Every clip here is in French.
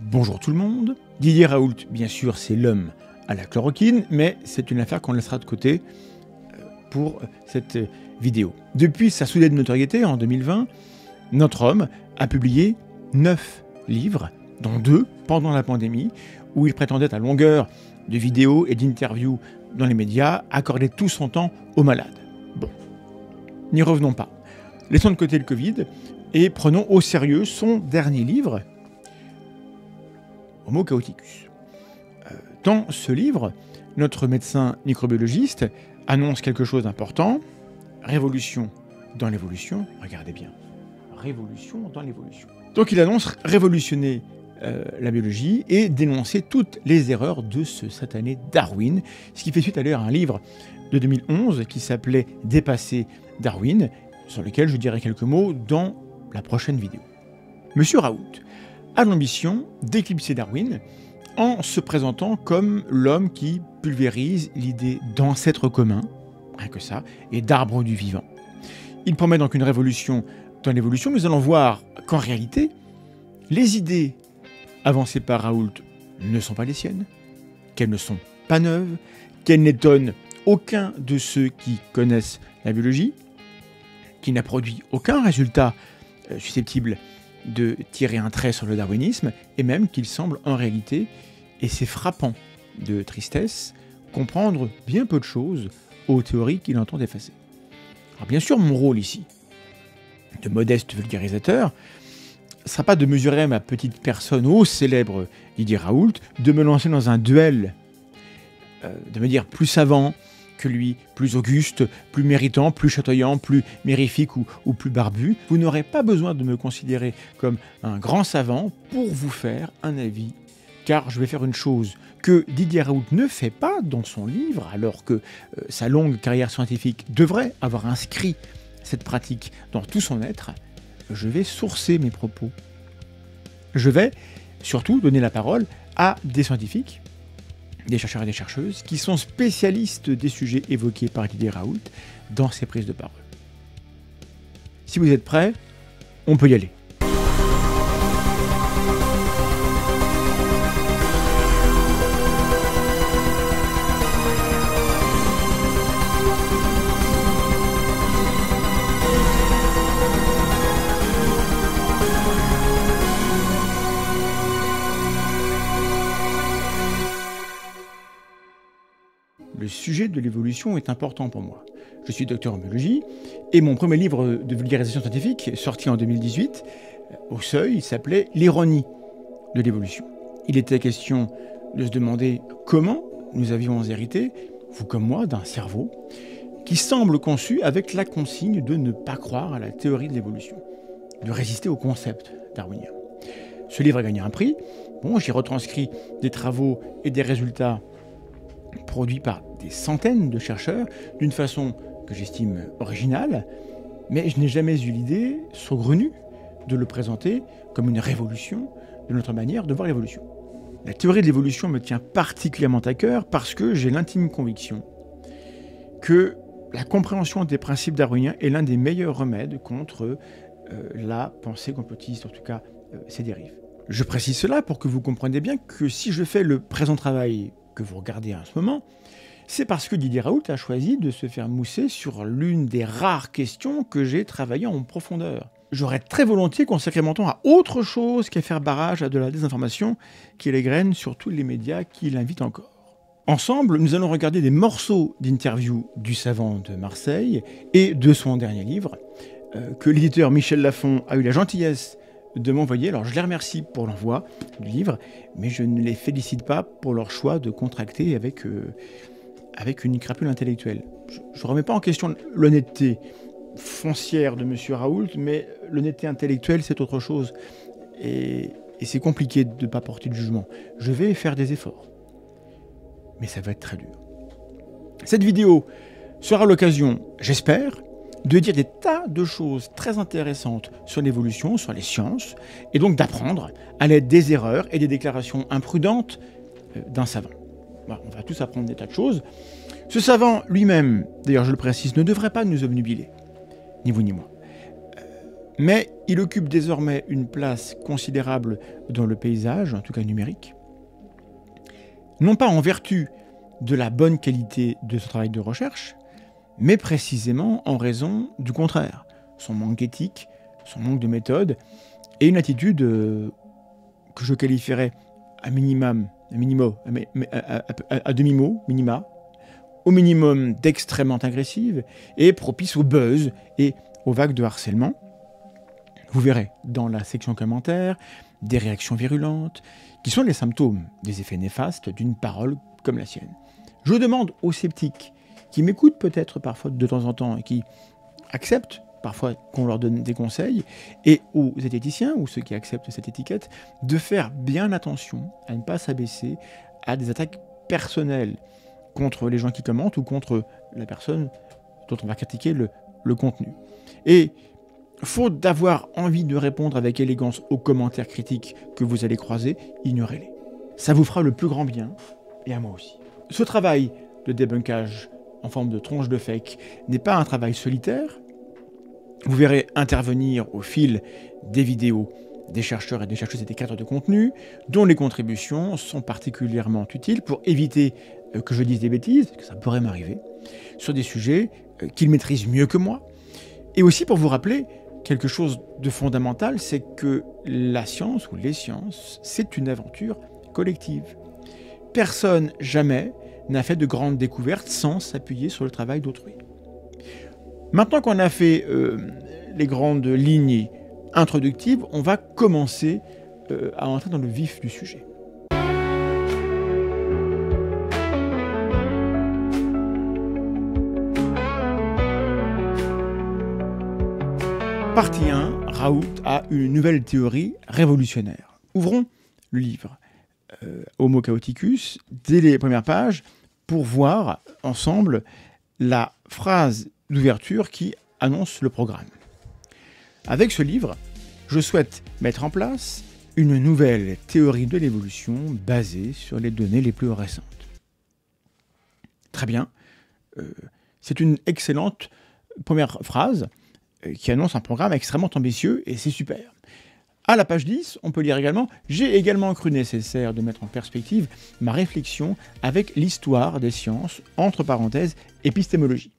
Bonjour tout le monde. Didier Raoult, bien sûr, c'est l'homme à la chloroquine, mais c'est une affaire qu'on laissera de côté pour cette vidéo. Depuis sa soudaine notoriété en 2020, notre homme a publié 9 livres, dont 2 pendant la pandémie, où il prétendait à longueur de vidéos et d'interviews dans les médias accorder tout son temps aux malades. Bon, n'y revenons pas. Laissons de côté le Covid et prenons au sérieux son dernier livre, Homo Chaoticus. Dans ce livre, notre médecin microbiologiste annonce quelque chose d'important, révolution dans l'évolution, regardez bien, révolution dans l'évolution. Donc il annonce révolutionner la biologie et dénoncer toutes les erreurs de ce satané Darwin, ce qui fait suite à d'ailleurs à un livre de 2011 qui s'appelait « Dépasser Darwin », sur lequel je dirai quelques mots dans la prochaine vidéo. Monsieur Raoult a l'ambition d'éclipser Darwin en se présentant comme l'homme qui pulvérise l'idée d'ancêtre commun, rien que ça, et d'arbre du vivant. Il promet donc une révolution dans l'évolution, mais nous allons voir qu'en réalité, les idées avancées par Raoult ne sont pas les siennes, qu'elles ne sont pas neuves, qu'elles n'étonnent aucun de ceux qui connaissent la biologie, qui n'a produit aucun résultat susceptible de tirer un trait sur le darwinisme, et même qu'il semble en réalité, et c'est frappant de tristesse, comprendre bien peu de choses aux théories qu'il entend effacer. Alors bien sûr, mon rôle ici, de modeste vulgarisateur, ne sera pas de mesurer ma petite personne au célèbre Didier Raoult, de me lancer dans un duel, de me dire plus savant que lui, plus auguste, plus méritant, plus chatoyant, plus mérifique ou plus barbu. Vous n'aurez pas besoin de me considérer comme un grand savant pour vous faire un avis, car je vais faire une chose que Didier Raoult ne fait pas dans son livre, alors que sa longue carrière scientifique devrait avoir inscrit cette pratique dans tout son être. Je vais sourcer mes propos. Je vais surtout donner la parole à des scientifiques, des chercheurs et des chercheuses qui sont spécialistes des sujets évoqués par Didier Raoult dans ses prises de parole. Si vous êtes prêts, on peut y aller. Le sujet de l'évolution est important pour moi. Je suis docteur en biologie et mon premier livre de vulgarisation scientifique, sorti en 2018, au Seuil, s'appelait « L'ironie de l'évolution ». Il était question de se demander comment nous avions hérité, vous comme moi, d'un cerveau qui semble conçu avec la consigne de ne pas croire à la théorie de l'évolution, de résister au concept darwinien. Ce livre a gagné un prix. Bon, j'y retranscris des travaux et des résultats produit par des centaines de chercheurs, d'une façon que j'estime originale, mais je n'ai jamais eu l'idée saugrenue de le présenter comme une révolution de notre manière de voir l'évolution. La théorie de l'évolution me tient particulièrement à cœur parce que j'ai l'intime conviction que la compréhension des principes darwiniens est l'un des meilleurs remèdes contre la pensée complotiste, en tout cas ses dérives. Je précise cela pour que vous compreniez bien que si je fais le présent travail que vous regardez à ce moment, c'est parce que Didier Raoult a choisi de se faire mousser sur l'une des rares questions que j'ai travaillées en profondeur. J'aurais très volontiers consacré mon temps à autre chose qu'à faire barrage à de la désinformation qui égrène sur tous les médias qui l'invitent encore. Ensemble, nous allons regarder des morceaux d'interviews du savant de Marseille et de son dernier livre, que l'éditeur Michel Lafon a eu la gentillesse de m'envoyer. Alors je les remercie pour l'envoi du livre, mais je ne les félicite pas pour leur choix de contracter avec une crapule intellectuelle. Je ne remets pas en question l'honnêteté foncière de M. Raoult, mais l'honnêteté intellectuelle, c'est autre chose. Et c'est compliqué de ne pas porter de jugement. Je vais faire des efforts, mais ça va être très dur. Cette vidéo sera l'occasion, j'espère, de dire des tas de choses très intéressantes sur l'évolution, sur les sciences, et donc d'apprendre à l'aide des erreurs et des déclarations imprudentes d'un savant. Voilà, on va tous apprendre des tas de choses. Ce savant lui-même, d'ailleurs je le précise, ne devrait pas nous obnubiler, ni vous ni moi. mais il occupe désormais une place considérable dans le paysage, en tout cas numérique, non pas en vertu de la bonne qualité de son travail de recherche, mais précisément en raison du contraire, son manque d'éthique, son manque de méthode, et une attitude que je qualifierais à demi-mot, minima, au minimum d'extrêmement agressive et propice au buzz et aux vagues de harcèlement. Vous verrez dans la section commentaires des réactions virulentes qui sont les symptômes des effets néfastes d'une parole comme la sienne. Je demande aux sceptiques qui m'écoutent peut-être parfois de temps en temps et qui acceptent parfois qu'on leur donne des conseils, et aux zététiciens, ou ceux qui acceptent cette étiquette, de faire bien attention à ne pas s'abaisser à des attaques personnelles contre les gens qui commentent ou contre la personne dont on va critiquer le contenu. Et faute d'avoir envie de répondre avec élégance aux commentaires critiques que vous allez croiser, ignorez-les. Ça vous fera le plus grand bien, et à moi aussi. Ce travail de débunkage en forme de tronche de fake n'est pas un travail solitaire. Vous verrez intervenir au fil des vidéos des chercheurs et des chercheuses et des cadres de contenu, dont les contributions sont particulièrement utiles pour éviter que je dise des bêtises, que ça pourrait m'arriver, sur des sujets qu'ils maîtrisent mieux que moi, et aussi pour vous rappeler quelque chose de fondamental, c'est que la science ou les sciences, c'est une aventure collective. Personne, jamais, n'a fait de grandes découvertes sans s'appuyer sur le travail d'autrui. Maintenant qu'on a fait les grandes lignes introductives, on va commencer à entrer dans le vif du sujet. Partie 1, Raoult a une nouvelle théorie révolutionnaire. Ouvrons le livre Homo Chaoticus, dès les premières pages, pour voir ensemble la phrase d'ouverture qui annonce le programme. Avec ce livre, je souhaite mettre en place une nouvelle théorie de l'évolution basée sur les données les plus récentes. Très bien, c'est une excellente première phrase qui annonce un programme extrêmement ambitieux et c'est super. À la page 10, on peut lire également « J'ai également cru nécessaire de mettre en perspective ma réflexion avec l'histoire des sciences, entre parenthèses, épistémologie ».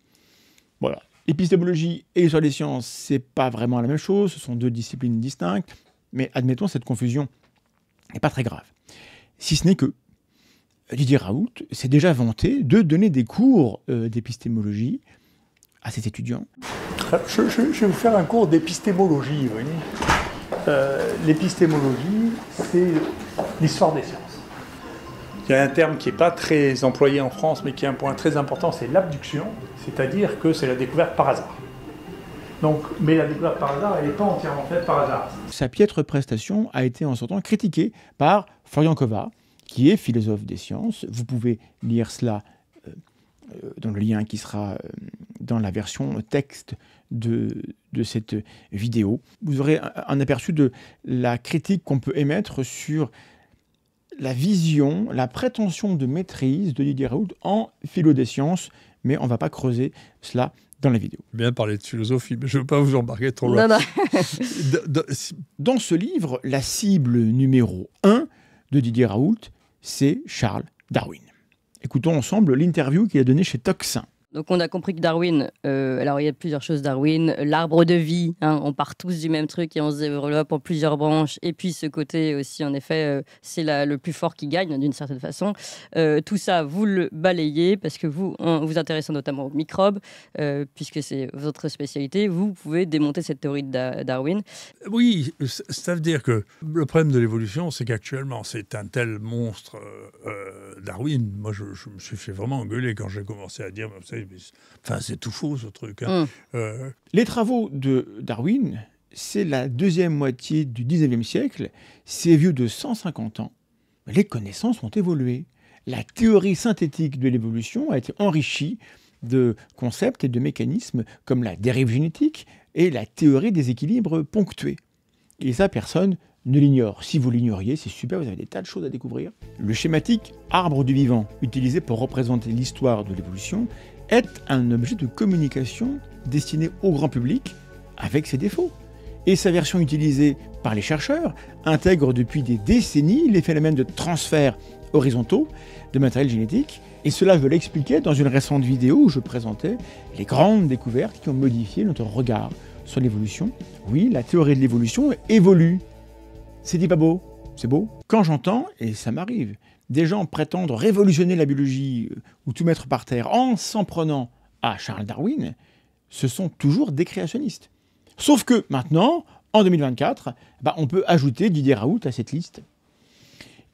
Voilà, l'épistémologie et l'histoire des sciences, c'est pas vraiment la même chose, ce sont deux disciplines distinctes, mais admettons, cette confusion n'est pas très grave. Si ce n'est que Didier Raoult s'est déjà vanté de donner des cours d'épistémologie à ses étudiants. Je vais vous faire un cours d'épistémologie, vous voyez. L'épistémologie, c'est l'histoire des sciences. Il y a un terme qui n'est pas très employé en France, mais qui est un point très important, c'est l'abduction, c'est-à-dire que c'est la découverte par hasard. Donc, mais la découverte par hasard, elle n'est pas entièrement faite par hasard. Sa piètre prestation a été en son temps critiquée par Florian Kova, qui est philosophe des sciences. Vous pouvez lire cela dans le lien qui sera dans la version texte de cette vidéo. Vous aurez un aperçu de la critique qu'on peut émettre sur la vision, la prétention de maîtrise de Didier Raoult en philo des sciences, mais on ne va pas creuser cela dans la vidéo. Bien parler de philosophie, mais je ne veux pas vous embarquer trop loin. Non. Dans ce livre, la cible numéro 1 de Didier Raoult, c'est Charles Darwin. Écoutons ensemble l'interview qu'il a donnée chez Toxin. Donc on a compris que Darwin, alors il y a plusieurs choses Darwin, l'arbre de vie, hein, on part tous du même truc et on se développe en plusieurs branches, et puis ce côté aussi en effet, c'est le plus fort qui gagne d'une certaine façon. Tout ça, vous le balayez parce que vous, en vous intéressant notamment aux microbes, puisque c'est votre spécialité, vous pouvez démonter cette théorie de Darwin. Oui, ça veut dire que le problème de l'évolution, c'est qu'actuellement, c'est un tel monstre Darwin. Moi, je me suis fait vraiment engueuler quand j'ai commencé à dire... Enfin, c'est tout faux, ce truc. Hein. Les travaux de Darwin, c'est la deuxième moitié du 19e siècle. C'est vieux de 150 ans. Les connaissances ont évolué. La théorie synthétique de l'évolution a été enrichie de concepts et de mécanismes comme la dérive génétique et la théorie des équilibres ponctués. Et ça, personne ne l'ignore. Si vous l'ignoriez, c'est super, vous avez des tas de choses à découvrir. Le schématique arbre du vivant, utilisé pour représenter l'histoire de l'évolution, est un objet de communication destiné au grand public avec ses défauts. et sa version utilisée par les chercheurs intègre depuis des décennies les phénomènes de transfert horizontaux de matériel génétique. Et cela, je l'expliquais dans une récente vidéo où je présentais les grandes découvertes qui ont modifié notre regard sur l'évolution. Oui, la théorie de l'évolution évolue. C'est pas beau? C'est beau. Quand j'entends, et ça m'arrive, des gens prétendent révolutionner la biologie ou tout mettre par terre en s'en prenant à Charles Darwin, ce sont toujours des créationnistes. Sauf que maintenant, en 2024, on peut ajouter Didier Raoult à cette liste.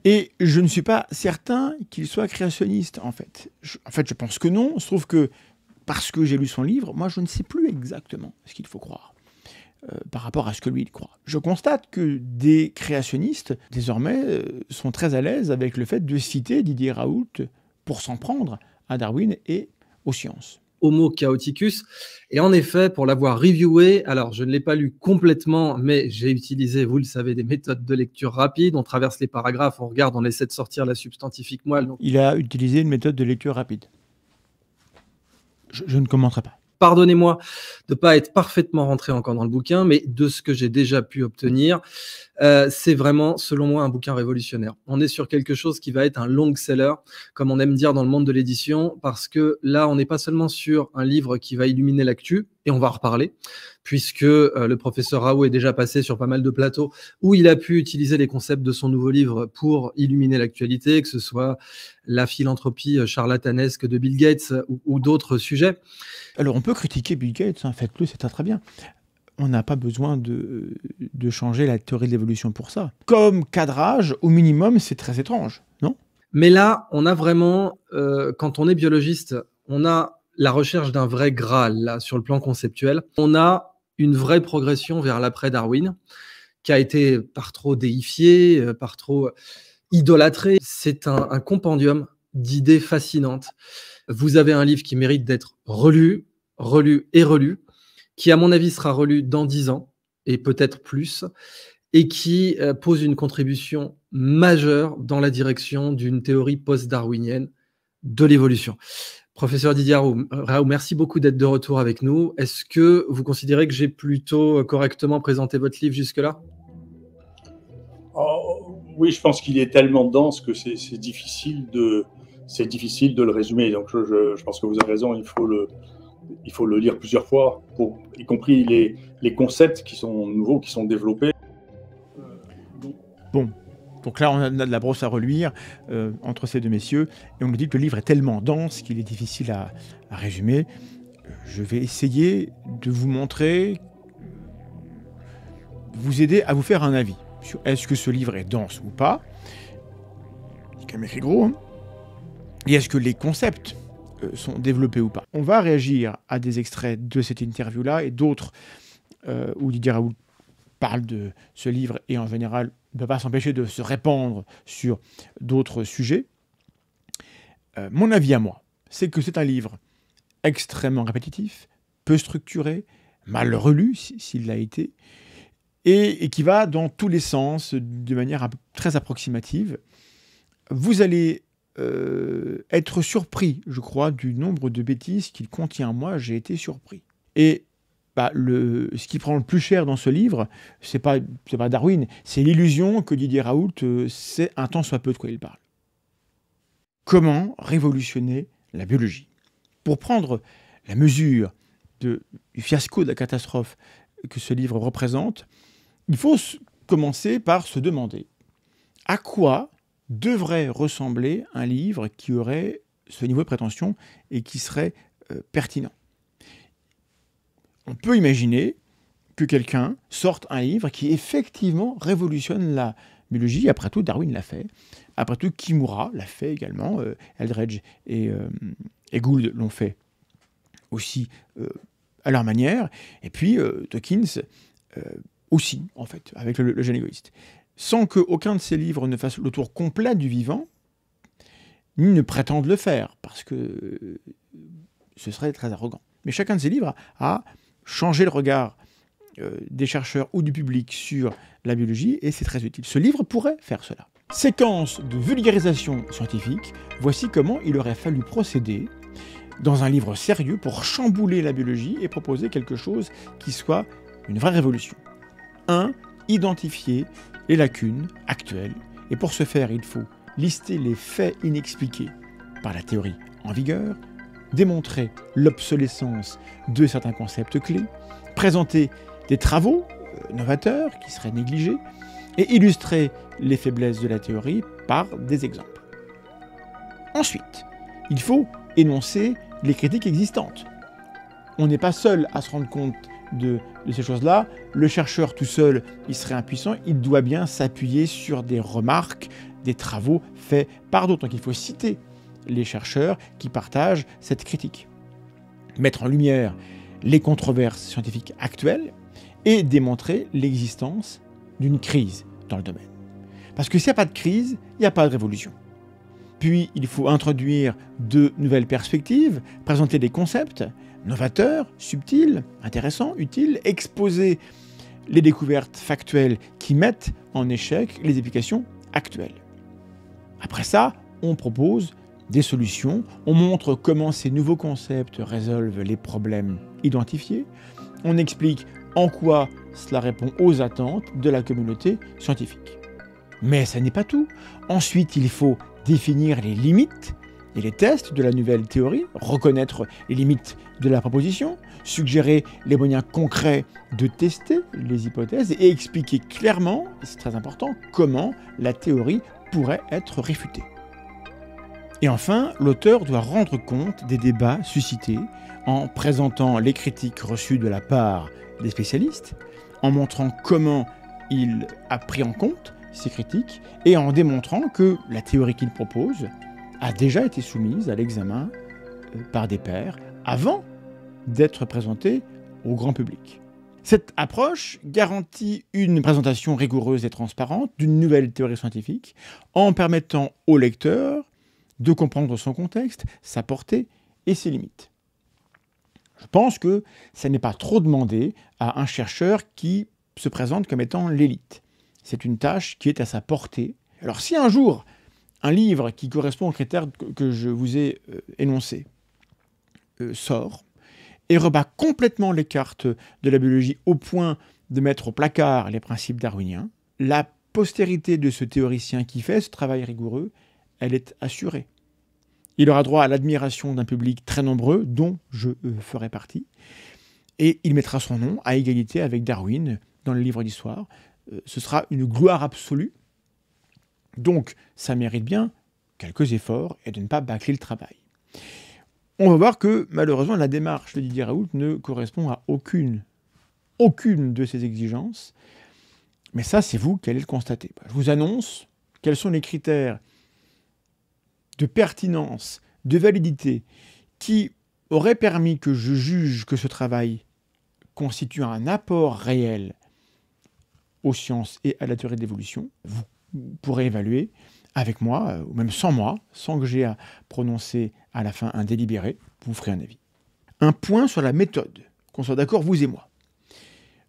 Et je ne suis pas certain qu'il soit créationniste, en fait. Je pense que non, sauf que, parce que j'ai lu son livre, moi je ne sais plus exactement ce qu'il faut croire par rapport à ce que lui il croit. Je constate que des créationnistes, désormais, sont très à l'aise avec le fait de citer Didier Raoult pour s'en prendre à Darwin et aux sciences. Homo chaoticus. Et en effet, pour l'avoir reviewé, alors je ne l'ai pas lu complètement, mais j'ai utilisé, vous le savez, des méthodes de lecture rapide. On traverse les paragraphes, on regarde, on essaie de sortir la substantifique moelle. Donc... Il a utilisé une méthode de lecture rapide. Je ne commenterai pas. Pardonnez-moi de ne pas être parfaitement rentré encore dans le bouquin, mais de ce que j'ai déjà pu obtenir, c'est vraiment, selon moi, un bouquin révolutionnaire. On est sur quelque chose qui va être un long seller, comme on aime dire dans le monde de l'édition, parce que là, on n'est pas seulement sur un livre qui va illuminer l'actu, et on va en reparler, puisque le professeur Raoult est déjà passé sur pas mal de plateaux où il a pu utiliser les concepts de son nouveau livre pour illuminer l'actualité, que ce soit la philanthropie charlatanesque de Bill Gates ou d'autres sujets. Alors on peut critiquer Bill Gates, faites-le, c'est très bien. On n'a pas besoin de changer la théorie de l'évolution pour ça. Comme cadrage, au minimum, c'est très étrange, non? Mais là, on a vraiment, quand on est biologiste, on a la recherche d'un vrai Graal, là, sur le plan conceptuel. On a une vraie progression vers l'après-Darwin, qui a été par trop déifiée, par trop idolâtrée. C'est un compendium d'idées fascinantes. Vous avez un livre qui mérite d'être relu, relu et relu, qui, à mon avis, sera relu dans 10 ans, et peut-être plus, et qui pose une contribution majeure dans la direction d'une théorie post-darwinienne de l'évolution. Professeur Didier Raoult, merci beaucoup d'être de retour avec nous. Est-ce que vous considérez que j'ai plutôt correctement présenté votre livre jusque-là? Oui, je pense qu'il est tellement dense que c'est difficile de le résumer. Donc je pense que vous avez raison, il faut le lire plusieurs fois, y compris les concepts qui sont nouveaux, qui sont développés. Bon. Donc là, on a de la brosse à reluire entre ces deux messieurs, et on nous dit que le livre est tellement dense qu'il est difficile à résumer. Je vais essayer de vous montrer, vous aider à vous faire un avis sur est-ce que ce livre est dense ou pas. C'est quand même écrit gros, hein. Et est-ce que les concepts sont développés ou pas. On va réagir à des extraits de cette interview-là et d'autres où Didier Raoult parle de ce livre et en général ne peut pas s'empêcher de se répandre sur d'autres sujets. Mon avis à moi, c'est que c'est un livre extrêmement répétitif, peu structuré, mal relu s'il l'a été, et qui va dans tous les sens de manière très approximative. Vous allez être surpris, je crois, du nombre de bêtises qu'il contient. Moi, j'ai été surpris. Et ce qui prend le plus cher dans ce livre, c'est pas Darwin, c'est l'illusion que Didier Raoult sait un tant soit peu de quoi il parle. Comment révolutionner la biologie? Pour prendre la mesure du fiasco, de la catastrophe que ce livre représente, il faut commencer par se demander à quoi devrait ressembler un livre qui aurait ce niveau de prétention et qui serait pertinent. On peut imaginer que quelqu'un sorte un livre qui effectivement révolutionne la biologie. Après tout, Darwin l'a fait. Après tout, Kimura l'a fait également. Eldredge et Gould l'ont fait aussi à leur manière. Et puis Dawkins aussi, en fait, avec le gène égoïste. Sans qu'aucun de ces livres ne fasse le tour complet du vivant, ni ne prétende le faire, parce que ce serait très arrogant. Mais chacun de ces livres a changé le regard des chercheurs ou du public sur la biologie, et c'est très utile. Ce livre pourrait faire cela. Séquence de vulgarisation scientifique, voici comment il aurait fallu procéder dans un livre sérieux pour chambouler la biologie et proposer quelque chose qui soit une vraie révolution. 1. Identifier les lacunes actuelles. Et pour ce faire, il faut lister les faits inexpliqués par la théorie en vigueur, démontrer l'obsolescence de certains concepts clés, présenter des travaux novateurs qui seraient négligés et illustrer les faiblesses de la théorie par des exemples. Ensuite, il faut énoncer les critiques existantes. On n'est pas seul à se rendre compte de ces choses-là. Le chercheur tout seul, il serait impuissant. Il doit bien s'appuyer sur des remarques, des travaux faits par d'autres. Donc il faut citer les chercheurs qui partagent cette critique. Mettre en lumière les controverses scientifiques actuelles et démontrer l'existence d'une crise dans le domaine. Parce que s'il n'y a pas de crise, il n'y a pas de révolution. Puis il faut introduire de nouvelles perspectives, présenter des concepts novateurs, subtils, intéressants, utiles, exposer les découvertes factuelles qui mettent en échec les applications actuelles. Après ça, on propose des solutions, on montre comment ces nouveaux concepts résolvent les problèmes identifiés, on explique en quoi cela répond aux attentes de la communauté scientifique. Mais ça n'est pas tout. Ensuite, il faut définir les limites et les tests de la nouvelle théorie, reconnaître les limites de la proposition, suggérer les moyens concrets de tester les hypothèses et expliquer clairement, et c'est très important, comment la théorie pourrait être réfutée. Et enfin, l'auteur doit rendre compte des débats suscités en présentant les critiques reçues de la part des spécialistes, en montrant comment il a pris en compte ces critiques et en démontrant que la théorie qu'il propose a déjà été soumise à l'examen par des pairs avant d'être présentée au grand public. Cette approche garantit une présentation rigoureuse et transparente d'une nouvelle théorie scientifique en permettant au lecteur de comprendre son contexte, sa portée et ses limites. Je pense que ça n'est pas trop demandé à un chercheur qui se présente comme étant l'élite. C'est une tâche qui est à sa portée. Alors si un jour, un livre qui correspond aux critères que je vous ai énoncés sort et rebat complètement les cartes de la biologie au point de mettre au placard les principes darwiniens, la postérité de ce théoricien qui fait ce travail rigoureux, elle est assurée. Il aura droit à l'admiration d'un public très nombreux, dont je ferai partie, et il mettra son nom à égalité avec Darwin dans le livre d'histoire. Ce sera une gloire absolue. Donc, ça mérite bien quelques efforts et de ne pas bâcler le travail. On va voir que, malheureusement, la démarche de Didier Raoult ne correspond à aucune de ces exigences. Mais ça, c'est vous qui allez le constater. Je vous annonce quels sont les critères de pertinence, de validité, qui auraient permis que je juge que ce travail constitue un apport réel aux sciences et à la théorie de l'évolution. Vous pourrez évaluer avec moi, ou même sans moi, sans que j'aie à prononcer à la fin un délibéré, vous ferez un avis. Un point sur la méthode, qu'on soit d'accord vous et moi.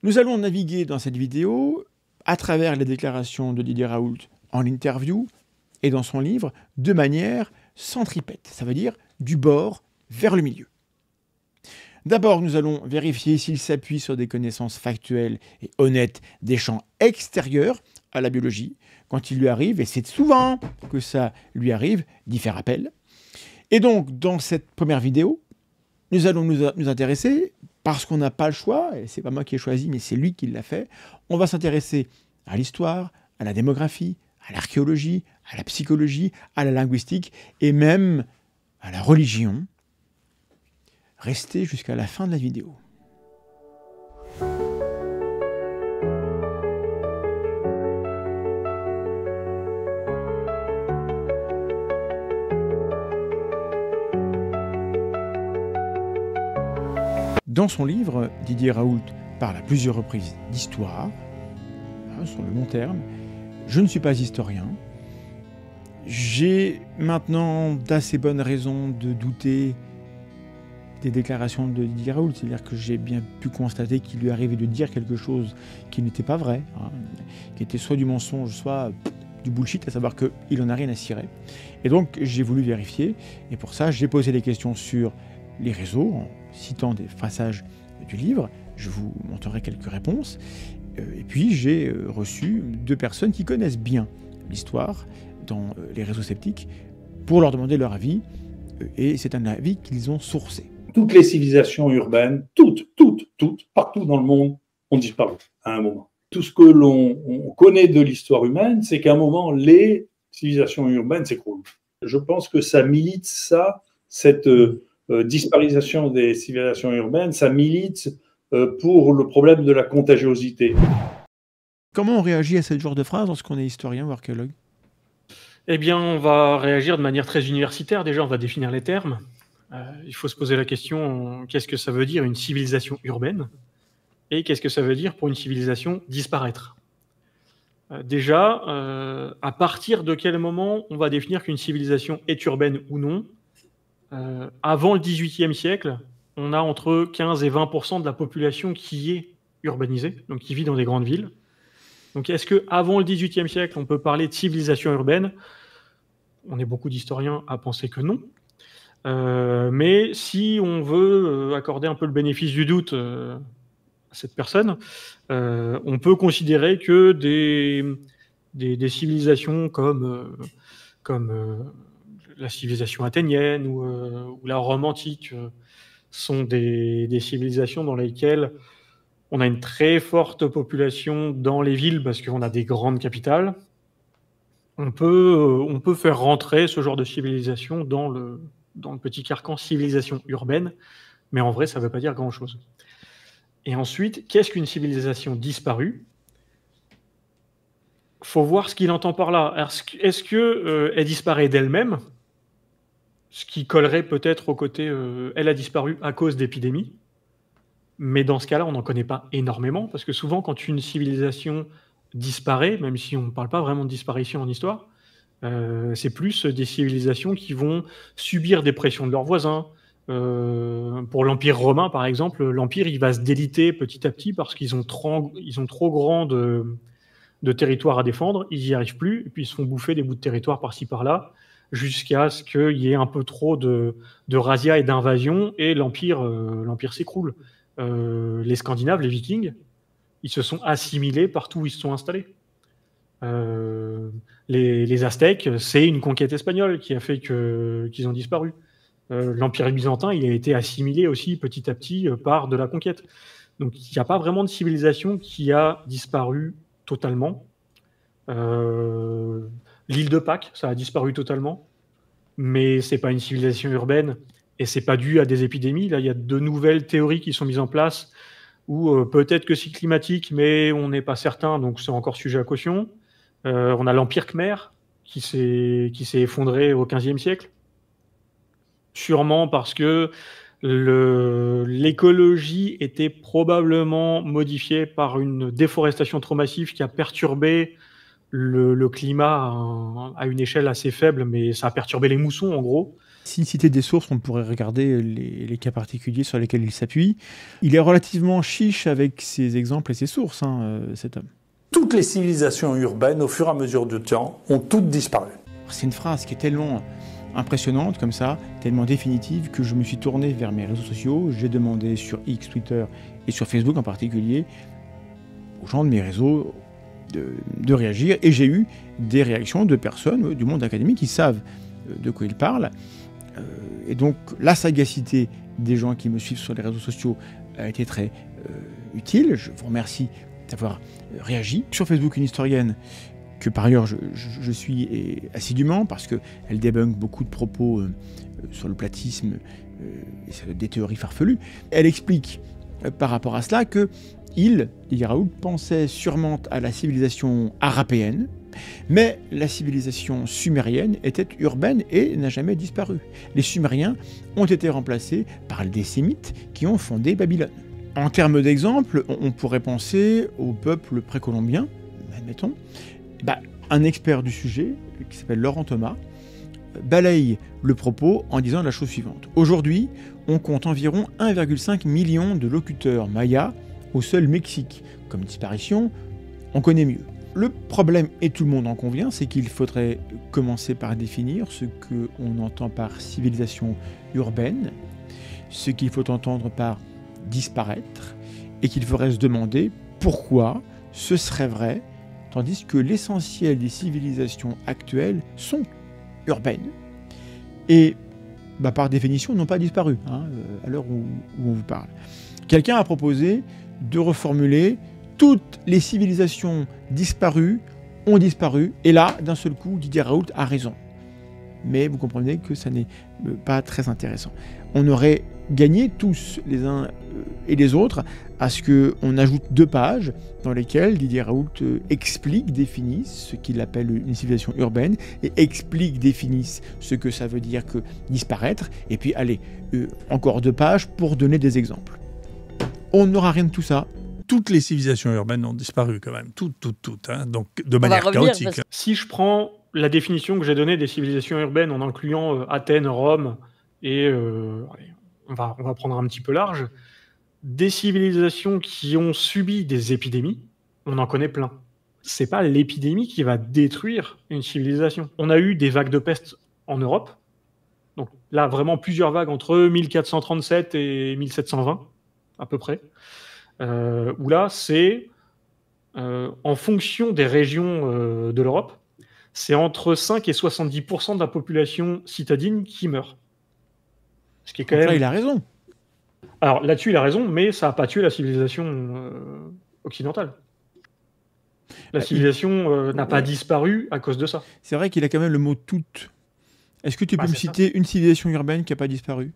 Nous allons naviguer dans cette vidéo à travers les déclarations de Didier Raoult en interview et dans son livre de manière centripète, ça veut dire du bord vers le milieu. D'abord, nous allons vérifier s'il s'appuie sur des connaissances factuelles et honnêtes des champs extérieurs à la biologie, quand il lui arrive, et c'est souvent que ça lui arrive, d'y faire appel. Et donc, dans cette première vidéo, nous allons nous intéresser, parce qu'on n'a pas le choix, et c'est pas moi qui ai choisi, mais c'est lui qui l'a fait, on va s'intéresser à l'histoire, à la démographie, à l'archéologie, à la psychologie, à la linguistique, et même à la religion. Restez jusqu'à la fin de la vidéo. Dans son livre, Didier Raoult parle à plusieurs reprises d'histoire, sur le long terme. Je ne suis pas historien. J'ai maintenant d'assez bonnes raisons de douter des déclarations de Didier Raoult, c'est-à-dire que j'ai bien pu constater qu'il lui arrivait de dire quelque chose qui n'était pas vrai, qui était soit du mensonge, soit du bullshit, à savoir qu'il n'en a rien à cirer. Et donc j'ai voulu vérifier, et pour ça j'ai posé des questions sur les réseaux, en citant des passages du livre, je vous montrerai quelques réponses, Et puis j'ai reçu 2 personnes qui connaissent bien l'histoire dans les réseaux sceptiques pour leur demander leur avis, et c'est un avis qu'ils ont sourcé. Toutes les civilisations urbaines, toutes, partout dans le monde, ont disparu à un moment. Tout ce que l'on connaît de l'histoire humaine, c'est qu'à un moment, les civilisations urbaines s'écroulent. Je pense que ça milite, cette disparition des civilisations urbaines, ça milite pour le problème de la contagiosité. Comment on réagit à ce genre de phrase lorsqu'on est historien ou archéologue ? Eh bien, on va réagir de manière très universitaire. Déjà, on va définir les termes. Il faut se poser la question, qu'est-ce que ça veut dire une civilisation urbaine ? Et qu'est-ce que ça veut dire pour une civilisation disparaître ? Déjà, à partir de quel moment on va définir qu'une civilisation est urbaine ou non ? Avant le XVIIIe siècle, on a entre 15 et 20% de la population qui est urbanisée, donc qui vit dans des grandes villes. Donc est-ce qu'avant le XVIIIe siècle, on peut parler de civilisation urbaine ? On est beaucoup d'historiens à penser que non. Mais si on veut accorder un peu le bénéfice du doute à cette personne, on peut considérer que des civilisations comme la civilisation athénienne ou la Rome antique sont des civilisations dans lesquelles on a une très forte population dans les villes parce qu'on a des grandes capitales. On peut faire rentrer ce genre de civilisation dans le petit carcan civilisation urbaine, mais en vrai, ça ne veut pas dire grand-chose. Et ensuite, qu'est-ce qu'une civilisation disparue ? Il faut voir ce qu'il entend par là. Est-ce qu'elle disparaît d'elle-même ? Ce qui collerait peut-être au côté elle a disparu à cause d'épidémies. Mais dans ce cas-là, on n'en connaît pas énormément, parce que souvent, quand une civilisation disparaît, même si on ne parle pas vraiment de disparition en histoire, c'est plus des civilisations qui vont subir des pressions de leurs voisins. Pour l'Empire romain, par exemple, l'Empire il va se déliter petit à petit parce qu'ils ont trop grand de territoire à défendre, ils n'y arrivent plus, et puis ils se font bouffer des bouts de territoire par-ci par-là, jusqu'à ce qu'il y ait un peu trop de razzia et d'invasion, et l'Empire s'écroule. Les Scandinaves, les Vikings, ils se sont assimilés partout où ils se sont installés. Les Aztèques, c'est une conquête espagnole qui a fait qu'ils ont disparu. L'Empire byzantin, il a été assimilé aussi petit à petit par de la conquête. Donc il n'y a pas vraiment de civilisation qui a disparu totalement. L'île de Pâques, ça a disparu totalement, mais c'est pas une civilisation urbaine. Et c'est pas dû à des épidémies. Là, il y a de nouvelles théories qui sont mises en place où peut-être que c'est climatique, mais on n'est pas certain, donc c'est encore sujet à caution. On a l'Empire Khmer qui s'est effondré au XVe siècle. Sûrement parce que l'écologie était probablement modifiée par une déforestation trop massive qui a perturbé le climat à une échelle assez faible, mais ça a perturbé les moussons en gros. S'il citait des sources, on pourrait regarder les cas particuliers sur lesquels il s'appuie. Il est relativement chiche avec ses exemples et ses sources, cet homme. Toutes les civilisations urbaines, au fur et à mesure du temps, ont toutes disparu. C'est une phrase qui est tellement impressionnante comme ça, tellement définitive, que je me suis tourné vers mes réseaux sociaux. J'ai demandé sur X, Twitter et sur Facebook en particulier aux gens de mes réseaux de réagir. Et j'ai eu des réactions de personnes du monde académique qui savent de quoi ils parlent. Et donc la sagacité des gens qui me suivent sur les réseaux sociaux a été très utile. Je vous remercie d'avoir réagi. Sur Facebook, une historienne que par ailleurs je suis assidûment parce qu'elle débunk beaucoup de propos sur le platisme et des théories farfelues. Elle explique par rapport à cela que Didier Raoult, pensait sûrement à la civilisation arapéenne, mais la civilisation sumérienne était urbaine et n'a jamais disparu. Les Sumériens ont été remplacés par des Sémites qui ont fondé Babylone. En termes d'exemple, on pourrait penser au peuple précolombien, admettons. Un expert du sujet, qui s'appelle Laurent Thomas, balaye le propos en disant la chose suivante. Aujourd'hui, on compte environ 1,5 million de locuteurs mayas au seul Mexique. Comme disparition, on connaît mieux. Le problème, et tout le monde en convient, c'est qu'il faudrait commencer par définir ce qu'on entend par civilisation urbaine, ce qu'il faut entendre par disparaître, et qu'il faudrait se demander pourquoi ce serait vrai, tandis que l'essentiel des civilisations actuelles sont urbaines et, par définition, n'ont pas disparu à l'heure où on vous parle. Quelqu'un a proposé de reformuler « toutes les civilisations disparues ont disparu », et là, d'un seul coup, Didier Raoult a raison. Mais vous comprenez que ça n'est pas très intéressant. On aurait gagné tous les uns et les autres à ce qu'on ajoute 2 pages dans lesquelles Didier Raoult explique, définisse ce qu'il appelle une civilisation urbaine et explique, définisse ce que ça veut dire que disparaître, et puis allez, encore 2 pages pour donner des exemples. On n'aura rien de tout ça. Toutes les civilisations urbaines ont disparu quand même, toutes, donc de manière chaotique. Si je prends la définition que j'ai donnée des civilisations urbaines en incluant Athènes, Rome, et on va prendre un petit peu large, des civilisations qui ont subi des épidémies, on en connaît plein. C'est pas l'épidémie qui va détruire une civilisation. On a eu des vagues de peste en Europe, donc là vraiment plusieurs vagues entre 1437 et 1720 à peu près, où là c'est en fonction des régions de l'Europe, c'est entre 5 et 70% de la population citadine qui meurt. Ce qui est quand même... Là, il a raison. Alors là-dessus, il a raison, mais ça n'a pas tué la civilisation occidentale. La civilisation n'a pas disparu à cause de ça. C'est vrai qu'il a quand même le mot « toute ». Est-ce que tu peux me citer une civilisation urbaine qui n'a pas disparu ?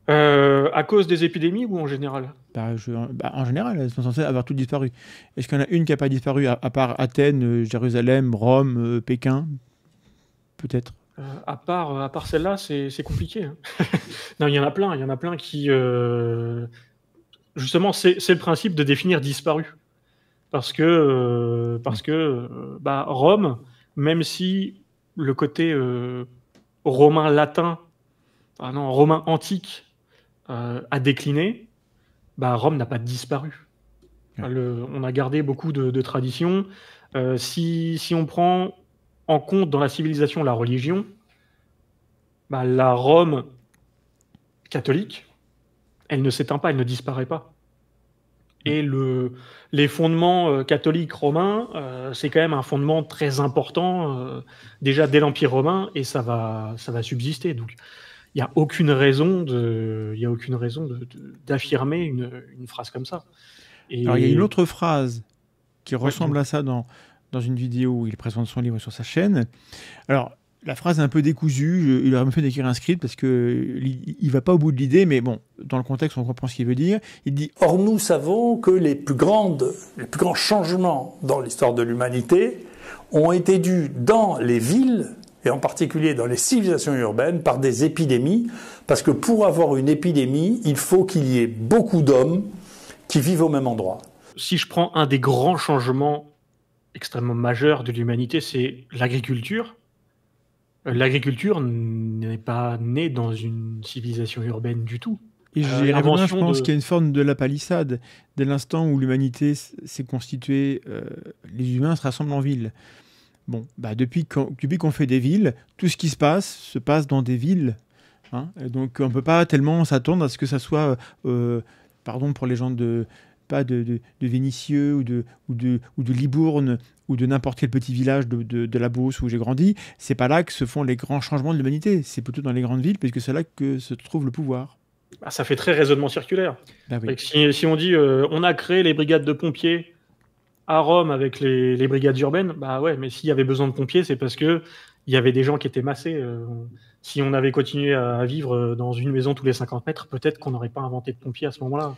À cause des épidémies ou en général ? En général, elles sont censées avoir toutes disparu. Est-ce qu'il y en a une qui n'a pas disparu, à part Athènes, Jérusalem, Rome, Pékin ? Peut-être. À part celle-là, c'est compliqué. Hein. Non, il y en a plein qui... Justement, c'est le principe de définir disparu. Parce que Rome, même si le côté romain antique a décliné, Rome n'a pas disparu. On a gardé beaucoup de traditions. Si on prend en compte dans la civilisation la religion, la Rome catholique, elle ne s'éteint pas, elle ne disparaît pas. Et les fondements catholiques romains, c'est quand même un fondement très important, déjà dès l'Empire romain, et ça va subsister. Donc, il n'y a aucune raison d'affirmer une phrase comme ça. Alors, il y a une autre phrase qui ressemble à ça dans une vidéo où il présente son livre sur sa chaîne. Alors, la phrase est un peu décousue, il aurait même fait d'écrire un script parce qu'il ne va pas au bout de l'idée, mais bon, dans le contexte, on comprend ce qu'il veut dire. Il dit « Or, nous savons que les plus grands changements dans l'histoire de l'humanité ont été dus dans les villes, et en particulier dans les civilisations urbaines, par des épidémies, parce que pour avoir une épidémie, il faut qu'il y ait beaucoup d'hommes qui vivent au même endroit. » Si je prends un des grands changements extrêmement majeurs de l'humanité, c'est l'agriculture. L'agriculture n'est pas née dans une civilisation urbaine du tout. Et je pense qu'il y a une forme de la palissade. Dès l'instant où l'humanité s'est constituée, les humains se rassemblent en ville. Bon, depuis qu'on fait des villes, tout ce qui se passe dans des villes. Donc on ne peut pas tellement s'attendre à ce que ça soit, pardon pour les gens de Vénissieux ou de Libourne ou de n'importe quel petit village de la Beauce où j'ai grandi, c'est pas là que se font les grands changements de l'humanité, c'est plutôt dans les grandes villes, puisque c'est là que se trouve le pouvoir. Ça fait très raisonnement circulaire. Oui. Si on dit on a créé les brigades de pompiers à Rome avec les brigades urbaines, mais s'il y avait besoin de pompiers, c'est parce que il y avait des gens qui étaient massés. Si on avait continué à vivre dans une maison tous les 50 mètres, peut-être qu'on n'aurait pas inventé de pompiers à ce moment-là.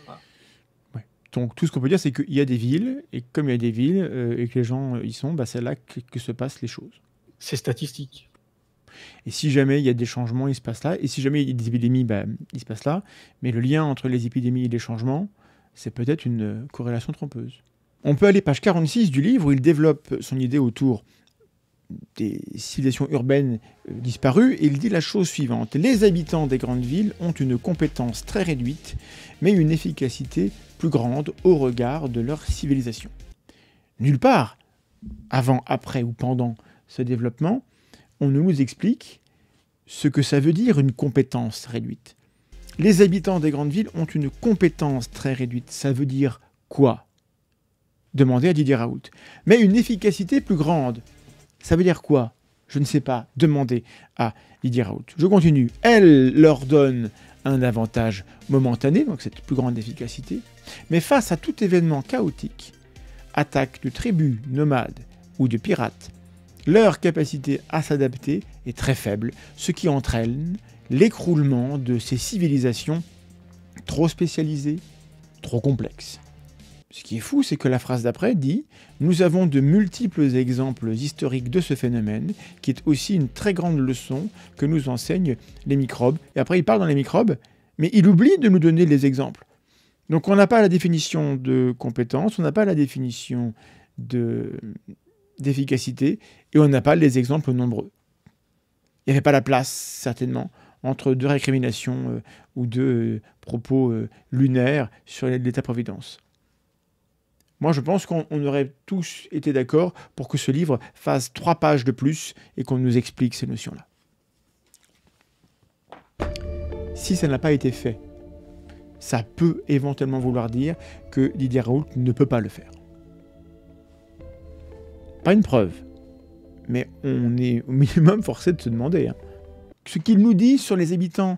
Donc tout ce qu'on peut dire, c'est qu'il y a des villes, et comme il y a des villes et que les gens y sont, c'est là que se passent les choses. C'est statistique. Et si jamais il y a des changements, il se passe là. Et si jamais il y a des épidémies, il se passe là. Mais le lien entre les épidémies et les changements, c'est peut-être une corrélation trompeuse. On peut aller page 46 du livre où il développe son idée autour des civilisations urbaines disparues, et il dit la chose suivante. Les habitants des grandes villes ont une compétence très réduite, mais une efficacité plus grande au regard de leur civilisation. Nulle part, avant, après ou pendant ce développement, on ne nous explique ce que ça veut dire une compétence réduite. Les habitants des grandes villes ont une compétence très réduite. Ça veut dire quoi ? demandait à Didier Raoult. Mais une efficacité plus grande. Ça veut dire quoi? Je ne sais pas, demandez à Didier Raoult. Je continue. Elle leur donne un avantage momentané, donc cette plus grande efficacité, mais face à tout événement chaotique, attaque de tribus nomades ou de pirates, leur capacité à s'adapter est très faible, ce qui entraîne l'écroulement de ces civilisations trop spécialisées, trop complexes. Ce qui est fou, c'est que la phrase d'après dit « Nous avons de multiples exemples historiques de ce phénomène, qui est aussi une très grande leçon que nous enseignent les microbes. » Et après, il parle dans les microbes, mais il oublie de nous donner les exemples. Donc on n'a pas la définition de compétence, on n'a pas la définition d'efficacité, et on n'a pas les exemples nombreux. Il n'y avait pas la place, certainement, entre deux récriminations ou deux propos lunaires sur l'État-providence. Moi, je pense qu'on aurait tous été d'accord pour que ce livre fasse 3 pages de plus et qu'on nous explique ces notions-là. Si ça n'a pas été fait, ça peut éventuellement vouloir dire que Didier Raoult ne peut pas le faire. Pas une preuve, mais on est au minimum forcé de se demander. Ce qu'il nous dit sur les habitants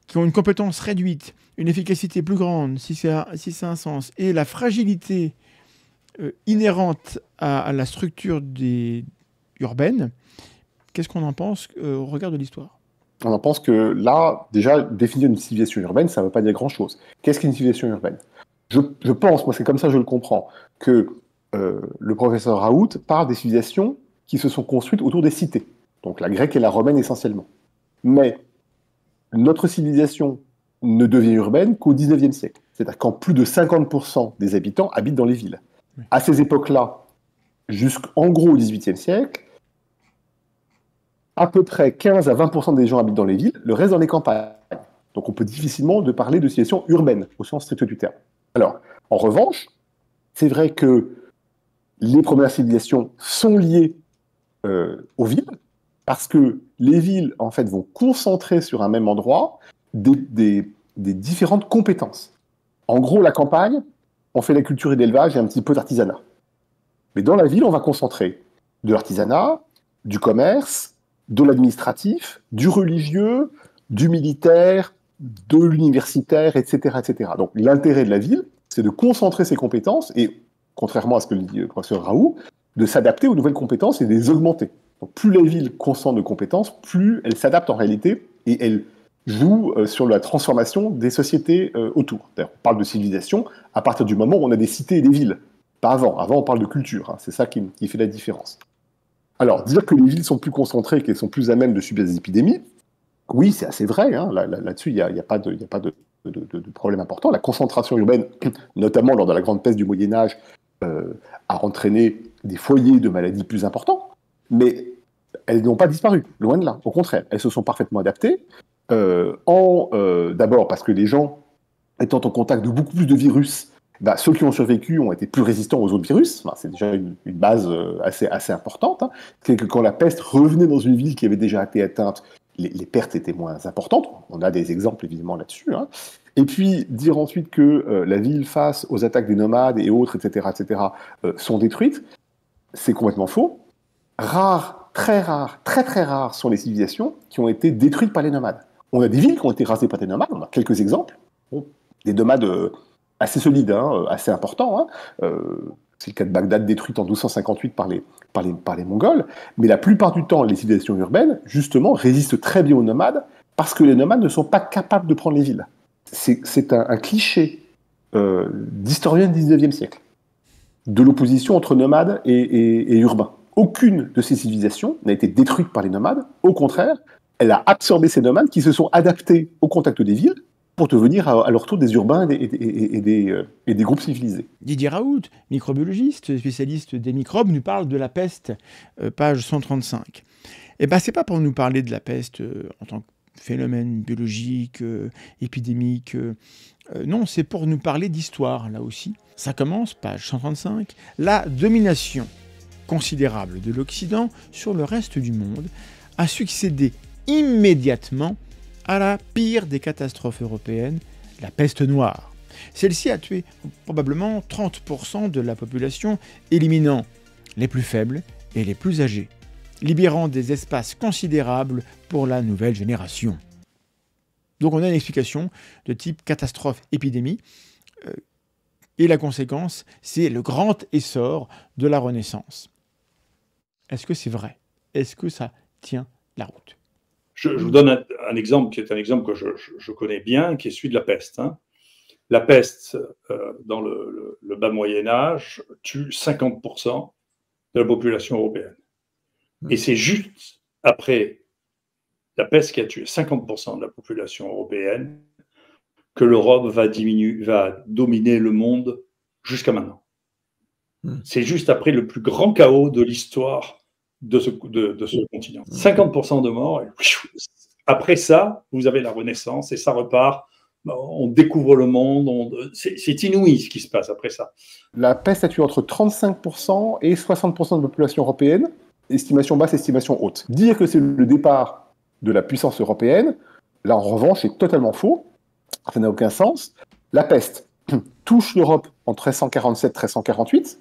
qui ont une compétence réduite, une efficacité plus grande, si ça a un sens, et la fragilité inhérente à la structure urbaine, qu'est-ce qu'on en pense au regard de l'histoire? On en pense que là, déjà, définir une civilisation urbaine, ça ne veut pas dire grand-chose. Qu'est-ce qu'une civilisation urbaine? Je pense, moi c'est comme ça que je le comprends, que le professeur Raoult parle des civilisations qui se sont construites autour des cités, donc la grecque et la romaine essentiellement. Mais notre civilisation ne devient urbaine qu'au XIXe siècle. C'est-à-dire quand plus de 50% des habitants habitent dans les villes. Oui. À ces époques-là, jusqu'en gros au XVIIIe siècle, à peu près 15 à 20% des gens habitent dans les villes, le reste dans les campagnes. Donc on peut difficilement parler de civilisation urbaine, au sens strict du terme. Alors, en revanche, c'est vrai que les premières civilisations sont liées aux villes, parce que les villes, en fait, vont concentrer sur un même endroit des différentes compétences. En gros, la campagne, on fait la culture et l'élevage et un petit peu d'artisanat. Mais dans la ville, on va concentrer de l'artisanat, du commerce, de l'administratif, du religieux, du militaire, de l'universitaire, etc., etc. Donc l'intérêt de la ville, c'est de concentrer ses compétences et, contrairement à ce que dit le professeur Raoult, de s'adapter aux nouvelles compétences et de les augmenter. Donc, plus la ville concentre de compétences, plus elle s'adapte en réalité et elle joue sur la transformation des sociétés autour. D'ailleurs, on parle de civilisation à partir du moment où on a des cités et des villes. Pas avant. Avant, on parle de culture. Hein. C'est ça qui fait la différence. Alors, dire que les villes sont plus concentrées, qu'elles sont plus à même de subir des épidémies, oui, c'est assez vrai. Hein. Là-dessus, il n'y a pas de problème important. La concentration urbaine, notamment lors de la grande peste du Moyen-Âge, a entraîné des foyers de maladies plus importants. Mais elles n'ont pas disparu, loin de là. Au contraire, elles se sont parfaitement adaptées. D'abord parce que les gens étant en contact de beaucoup plus de virus, ceux qui ont survécu ont été plus résistants aux autres virus. C'est déjà une base assez importante. Hein. C'est que quand la peste revenait dans une ville qui avait déjà été atteinte, les pertes étaient moins importantes. On a des exemples évidemment là-dessus. Hein. Et puis dire ensuite que la ville face aux attaques des nomades et autres, etc., sont détruites, c'est complètement faux. Très rares sont les civilisations qui ont été détruites par les nomades. On a des villes qui ont été rasées par des nomades, on a quelques exemples. Bon, des nomades assez solides, hein, assez importants. Hein. C'est le cas de Bagdad détruite en 1258 par les Mongols. Mais la plupart du temps, les civilisations urbaines, justement, résistent très bien aux nomades parce que les nomades ne sont pas capables de prendre les villes. C'est un cliché d'historien du 19e siècle, de l'opposition entre nomades et urbains. Aucune de ces civilisations n'a été détruite par les nomades. Au contraire, elle a absorbé ces nomades qui se sont adaptés au contact des villes pour devenir à leur tour des urbains et des groupes civilisés. Didier Raoult, microbiologiste, spécialiste des microbes, nous parle de la peste, page 135. Eh bien, c'est pas pour nous parler de la peste en tant que phénomène biologique, épidémique. Non, c'est pour nous parler d'histoire, là aussi. Ça commence, page 135, la domination considérable de l'Occident sur le reste du monde a succédé immédiatement à la pire des catastrophes européennes, la peste noire. Celle-ci a tué probablement 30% de la population, éliminant les plus faibles et les plus âgés, libérant des espaces considérables pour la nouvelle génération. Donc on a une explication de type catastrophe-épidémie, et la conséquence, c'est le grand essor de la Renaissance. Est-ce que c'est vrai? Est-ce que ça tient la route? Je vous donne un exemple qui est un exemple que je connais bien, qui est celui de la peste. Hein. La peste, dans le bas Moyen-Âge, tue 50% de la population européenne. Et c'est juste après la peste qui a tué 50% de la population européenne que l'Europe va dominer le monde jusqu'à maintenant. C'est juste après le plus grand chaos de l'histoire de ce continent. 50% de morts. Et après ça, vous avez la Renaissance et ça repart. On découvre le monde. C'est inouï ce qui se passe après ça. La peste a tué entre 35% et 60% de la population européenne. Estimation basse, estimation haute. Dire que c'est le départ de la puissance européenne, là en revanche, c'est totalement faux. Ça n'a aucun sens. La peste touche l'Europe en 1347-1348.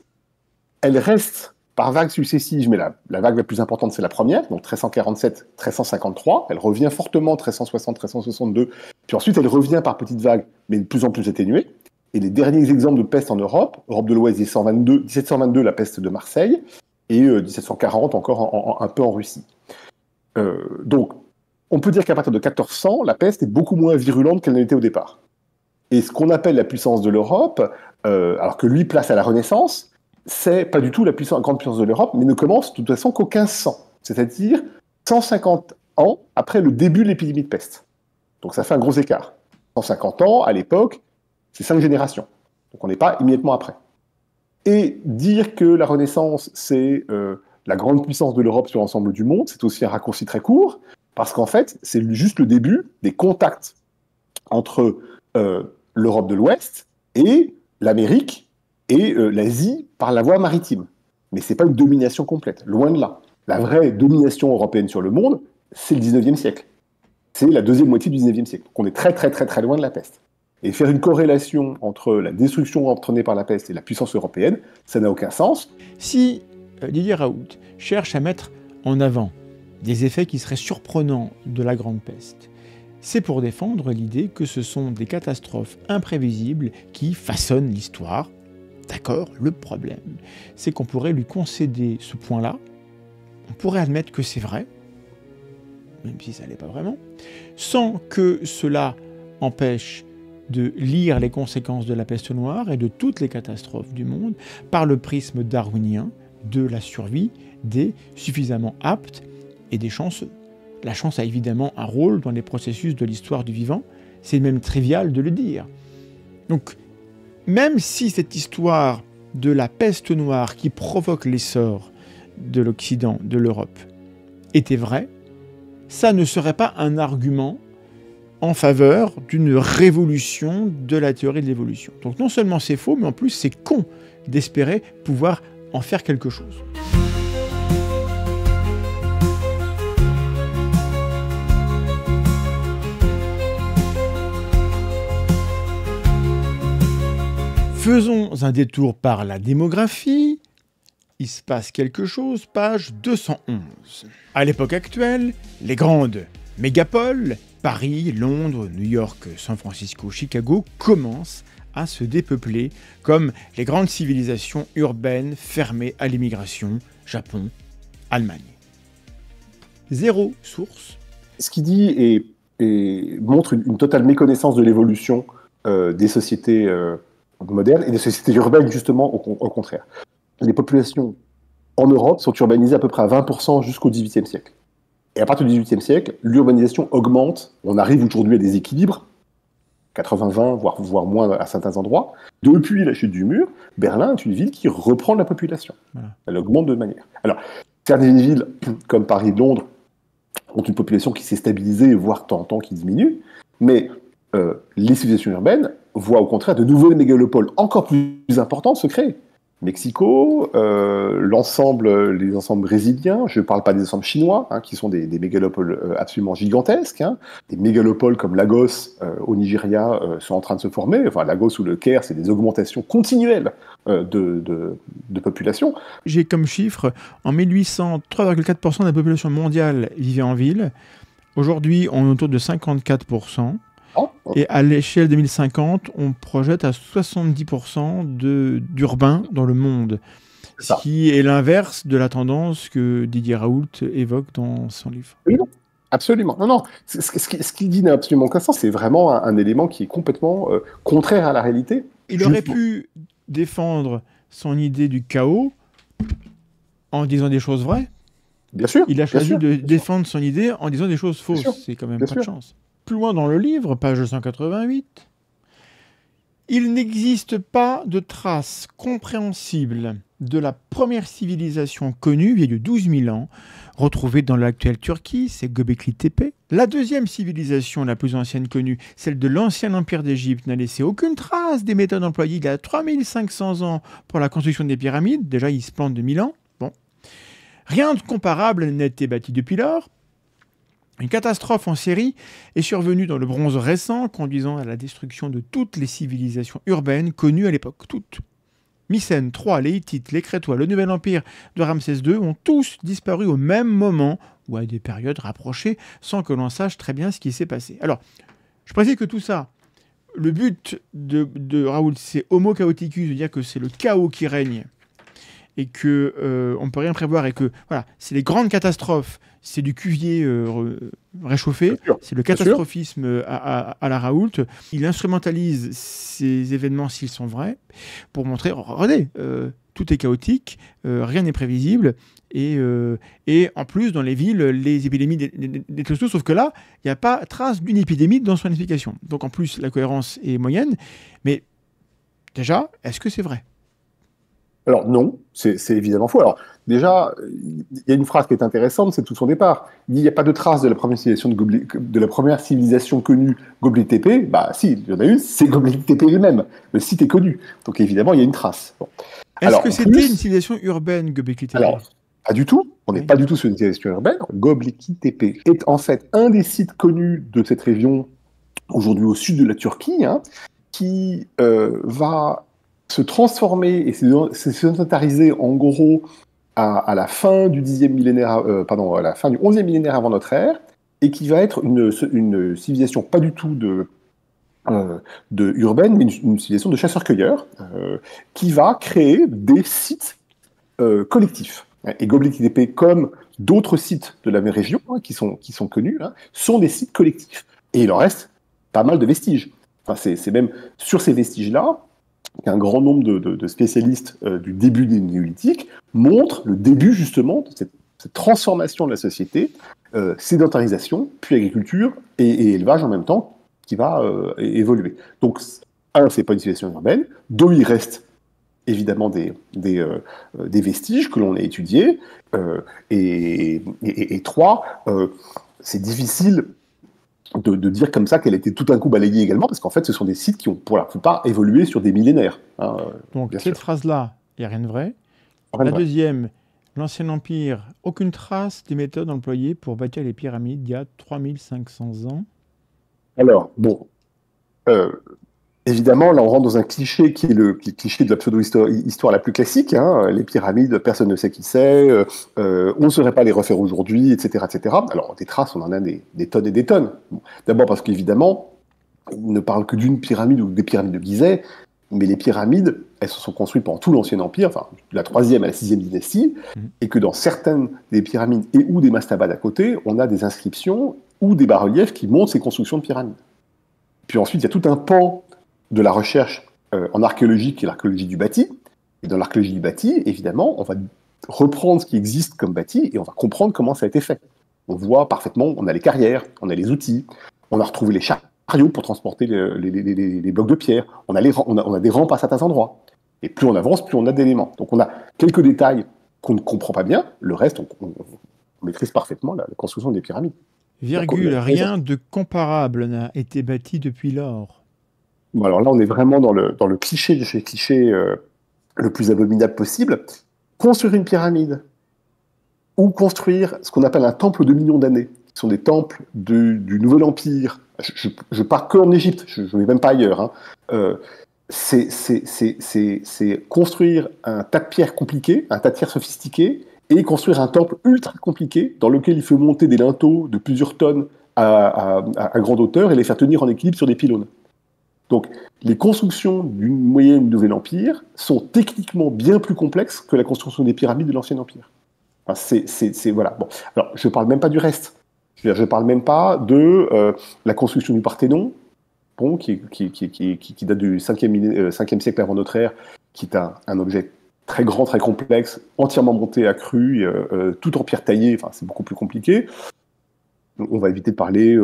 Elle reste par vagues successives, mais la vague la plus importante, c'est la première, donc 1347-1353. Elle revient fortement 1360-1362, puis ensuite elle revient par petites vagues, mais de plus en plus atténuées. Et les derniers exemples de peste en Europe de l'Ouest, 1722, la peste de Marseille, et 1740 encore un peu en Russie. Donc, on peut dire qu'à partir de 1400, la peste est beaucoup moins virulente qu'elle n'était au départ. Et ce qu'on appelle la puissance de l'Europe, alors que lui place à la Renaissance, c'est pas du tout la grande puissance de l'Europe, mais ne commence de toute façon qu'au 1500, c'est-à-dire 150 ans après le début de l'épidémie de peste. Donc ça fait un gros écart. 150 ans, à l'époque, c'est 5 générations. Donc on n'est pas immédiatement après. Et dire que la Renaissance, c'est la grande puissance de l'Europe sur l'ensemble du monde, c'est aussi un raccourci très court, parce qu'en fait, c'est juste le début des contacts entre l'Europe de l'Ouest et l'Amérique et l'Asie par la voie maritime. Mais ce n'est pas une domination complète, loin de là. La vraie domination européenne sur le monde, c'est le 19e siècle. C'est la deuxième moitié du 19e siècle. Donc on est très très très très loin de la peste. Et faire une corrélation entre la destruction entraînée par la peste et la puissance européenne, ça n'a aucun sens. Si Didier Raoult cherche à mettre en avant des effets qui seraient surprenants de la Grande Peste, c'est pour défendre l'idée que ce sont des catastrophes imprévisibles qui façonnent l'histoire. D'accord, le problème, c'est qu'on pourrait lui concéder ce point-là, on pourrait admettre que c'est vrai, même si ça ne l'est pas vraiment, sans que cela empêche de lire les conséquences de la peste noire et de toutes les catastrophes du monde par le prisme darwinien de la survie des suffisamment aptes et des chanceux. La chance a évidemment un rôle dans les processus de l'histoire du vivant, c'est même trivial de le dire. Donc, même si cette histoire de la peste noire qui provoque l'essor de l'Occident, de l'Europe, était vraie, ça ne serait pas un argument en faveur d'une révolution de la théorie de l'évolution. Donc non seulement c'est faux, mais en plus c'est con d'espérer pouvoir en faire quelque chose. Faisons un détour par la démographie. Il se passe quelque chose, page 211. À l'époque actuelle, les grandes mégapoles, Paris, Londres, New York, San Francisco, Chicago, commencent à se dépeupler comme les grandes civilisations urbaines fermées à l'immigration, Japon, Allemagne. Zéro source. Ce qu'il dit montre une totale méconnaissance de l'évolution des sociétés modernes et des sociétés urbaines, justement, au contraire. Les populations en Europe sont urbanisées à peu près à 20% jusqu'au XVIIIe siècle. Et à partir du XVIIIe siècle, l'urbanisation augmente. On arrive aujourd'hui à des équilibres, 80-20, voire moins à certains endroits. Depuis la chute du mur, Berlin est une ville qui reprend la population. Voilà. Elle augmente de manière. Alors, certaines villes, comme Paris et Londres, ont une population qui s'est stabilisée, voire de temps en temps qui diminue. Mais les civilisations urbaines voient au contraire de nouvelles mégalopoles encore plus importantes se créer. Mexico, les ensembles brésiliens, je ne parle pas des ensembles chinois, qui sont des mégalopoles absolument gigantesques. Des mégalopoles comme Lagos au Nigeria sont en train de se former. Enfin, Lagos ou le Caire, c'est des augmentations continuelles de population. J'ai comme chiffre, en 1800, 3,4% de la population mondiale vivait en ville. Aujourd'hui, on est autour de 54%. Et à l'échelle 2050, on projette à 70% d'urbains dans le monde. Ce qui est l'inverse de la tendance que Didier Raoult évoque dans son livre. Oui, non, absolument. Non. Ce qu'il dit n'a absolument aucun sens. C'est vraiment un élément qui est complètement contraire à la réalité. Il aurait pu défendre son idée du chaos en disant des choses vraies. Bien sûr. Il a choisi de défendre son idée en disant des choses fausses. C'est quand même pas de chance. Plus loin dans le livre, page 188, il n'existe pas de traces compréhensibles de la première civilisation connue, vieille de 12 000 ans, retrouvée dans l'actuelle Turquie, c'est Göbekli Tepe. La deuxième civilisation la plus ancienne connue, celle de l'ancien empire d'Égypte, n'a laissé aucune trace des méthodes employées il y a 3500 ans pour la construction des pyramides. Déjà, ils se plantent de 1000 ans. Bon. Rien de comparable n'a été bâti depuis lors. Une catastrophe en série est survenue dans le bronze récent, conduisant à la destruction de toutes les civilisations urbaines connues à l'époque. Toutes. Mycènes, Troie, les Hittites, les Crétois, le Nouvel Empire de Ramsès II ont tous disparu au même moment ou à des périodes rapprochées sans que l'on sache très bien ce qui s'est passé. Alors, je précise que tout ça, le but de Raoult, c'est homo chaoticus, de dire que c'est le chaos qui règne et que on ne peut rien prévoir et que voilà, c'est les grandes catastrophes, c'est du Cuvier réchauffé, c'est le catastrophisme à la Raoult. Il instrumentalise ces événements s'ils sont vrais pour montrer, regardez, tout est chaotique, rien n'est prévisible et en plus dans les villes, les épidémies détruisent tout, sauf que là, il n'y a pas trace d'une épidémie dans son explication. Donc en plus, la cohérence est moyenne, mais déjà, est-ce que c'est vrai ? Alors non, c'est évidemment faux. Alors déjà, il y a une phrase qui est intéressante, c'est tout son départ. Il dit il n'y a pas de trace de la première civilisation connue, Göbekli Tepe. Bah si, il y en a une, c'est Göbekli Tepe lui-même. Le site est connu, donc évidemment il y a une trace. Bon. Est-ce que c'était une civilisation urbaine, Göbekli Tepe ? Alors, pas du tout. On n'est pas du tout sur une civilisation urbaine. Göbekli Tepe est en fait un des sites connus de cette région, aujourd'hui au sud de la Turquie, qui va se transformer et se sédentariser en gros à la fin du 10e millénaire, à la fin du 11e millénaire avant notre ère, et qui va être une civilisation pas du tout urbaine, mais une civilisation de chasseurs-cueilleurs, qui va créer des sites collectifs. Et Göbekli Tepe, comme d'autres sites de la même région qui sont connus, sont des sites collectifs. Et il en reste pas mal de vestiges. Enfin, c'est même sur ces vestiges-là qu'un grand nombre de spécialistes du début des néolithiques montrent le début justement de cette transformation de la société, sédentarisation, puis agriculture et élevage en même temps, qui va évoluer. Donc, c'est pas une civilisation urbaine. Deux, il reste évidemment des vestiges que l'on a étudiés. Et trois, c'est difficile de dire comme ça qu'elle a été tout d'un coup balayée également, parce qu'en fait, ce sont des sites qui ont, pour la plupart, évolué sur des millénaires. Donc, cette phrase-là, il n'y a rien de vrai. La deuxième, l'Ancien Empire, aucune trace des méthodes employées pour bâtir les pyramides il y a 3500 ans. Alors, bon, évidemment, là, on rentre dans un cliché qui est le cliché de la pseudo-histoire la plus classique. Les pyramides, personne ne sait qui c'est, on ne saurait pas les refaire aujourd'hui, etc., etc. Alors, des traces, on en a des tonnes et des tonnes. Bon, d'abord parce qu'évidemment, on ne parle que d'une pyramide ou des pyramides de Gizeh, mais les pyramides, elles se sont construites pendant tout l'Ancien Empire, enfin, de la 3e à la 6e dynastie, et que dans certaines des pyramides et ou des mastabades à côté, on a des inscriptions ou des bas-reliefs qui montrent ces constructions de pyramides. Puis ensuite, il y a tout un pan de la recherche en archéologie, qui est l'archéologie du bâti. Et dans l'archéologie du bâti, évidemment, on va reprendre ce qui existe comme bâti et on va comprendre comment ça a été fait. On voit parfaitement, on a les carrières, on a les outils, on a retrouvé les chariots pour transporter les blocs de pierre, on a des rampes à certains endroits. Et plus on avance, plus on a d'éléments. Donc on a quelques détails qu'on ne comprend pas bien, le reste, on maîtrise parfaitement la construction des pyramides. Virgule, rien de comparable n'a été bâti depuis lors. Bon, alors là, on est vraiment dans le cliché de chez cliché le plus abominable possible, construire une pyramide ou construire ce qu'on appelle un temple de millions d'années, qui sont des temples du Nouvel Empire. Je pars que en Égypte, je ne vais même pas ailleurs. Hein. C'est construire un tas de pierres compliquées, un tas de pierres sophistiquées, et construire un temple ultra compliqué dans lequel il faut monter des linteaux de plusieurs tonnes à grande hauteur et les faire tenir en équilibre sur des pylônes. Donc, les constructions du Moyen et du Nouvel Empire sont techniquement bien plus complexes que la construction des pyramides de l'Ancien Empire. Enfin, voilà. Bon. Alors, je ne parle même pas du reste. Je ne parle même pas de la construction du Parthénon, bon, qui date du 5e siècle avant notre ère, qui est un objet très grand, très complexe, entièrement monté à cru, tout en pierre taillée. Enfin, c'est beaucoup plus compliqué. On va éviter de parler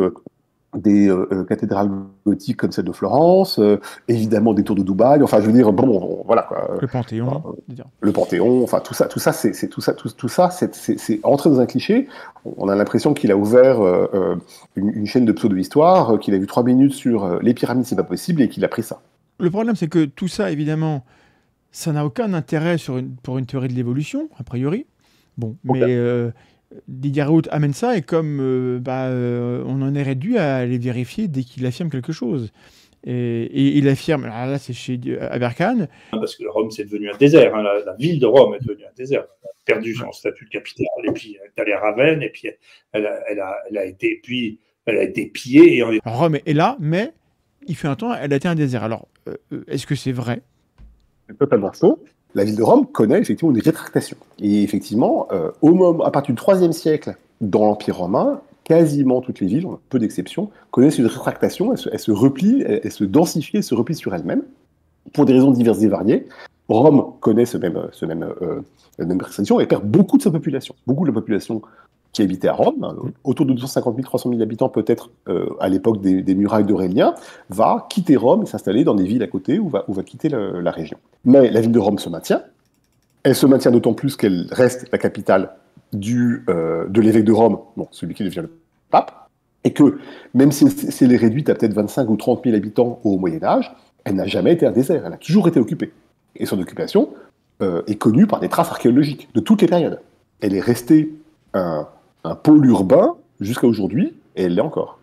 des cathédrales gothiques comme celle de Florence, évidemment des tours de Dubaï, enfin je veux dire, bon, voilà quoi. Le Panthéon. Le Panthéon, enfin tout ça, c'est entré dans un cliché. On a l'impression qu'il a ouvert une chaîne de pseudo-histoire, qu'il a vu 3 minutes sur les pyramides, c'est pas possible, et qu'il a pris ça. Le problème, c'est que tout ça, évidemment, ça n'a aucun intérêt pour une théorie de l'évolution, a priori. Bon, mais Didier Raoult amène ça et comme on en est réduit à aller vérifier dès qu'il affirme quelque chose. Et il affirme, alors là c'est chez Aberkan. Parce que Rome c'est devenu un désert, hein, la ville de Rome est devenue un désert. Elle a perdu son statut de capitale et puis elle est allée à Ravenne et puis elle a été pillée. Rome est là, mais il fait un temps elle a été un désert. Alors est-ce que c'est vrai? C'est totalement faux. La ville de Rome connaît effectivement une rétractation. Et effectivement, à partir du IIIe siècle, dans l'Empire romain, quasiment toutes les villes, peu d'exceptions, connaissent une rétractation. Elles se replient, elles se densifient, elles se replient sur elles-mêmes, pour des raisons diverses et variées. Rome connaît cette même rétractation et perd beaucoup de sa population. Beaucoup de la population qui habitait à Rome, autour de 250 000, 300 000 habitants peut-être à l'époque des murailles d'Aurélien, va quitter Rome et s'installer dans des villes à côté ou va quitter la région. Mais la ville de Rome se maintient. Elle se maintient d'autant plus qu'elle reste la capitale de l'évêque de Rome, bon, celui qui devient le pape, et que même si elle est réduite à peut-être 25 ou 30 000 habitants au Moyen-Âge, elle n'a jamais été un désert, elle a toujours été occupée. Et son occupation est connue par des traces archéologiques de toutes les périodes. Elle est restée un pôle urbain jusqu'à aujourd'hui, et elle l'est encore.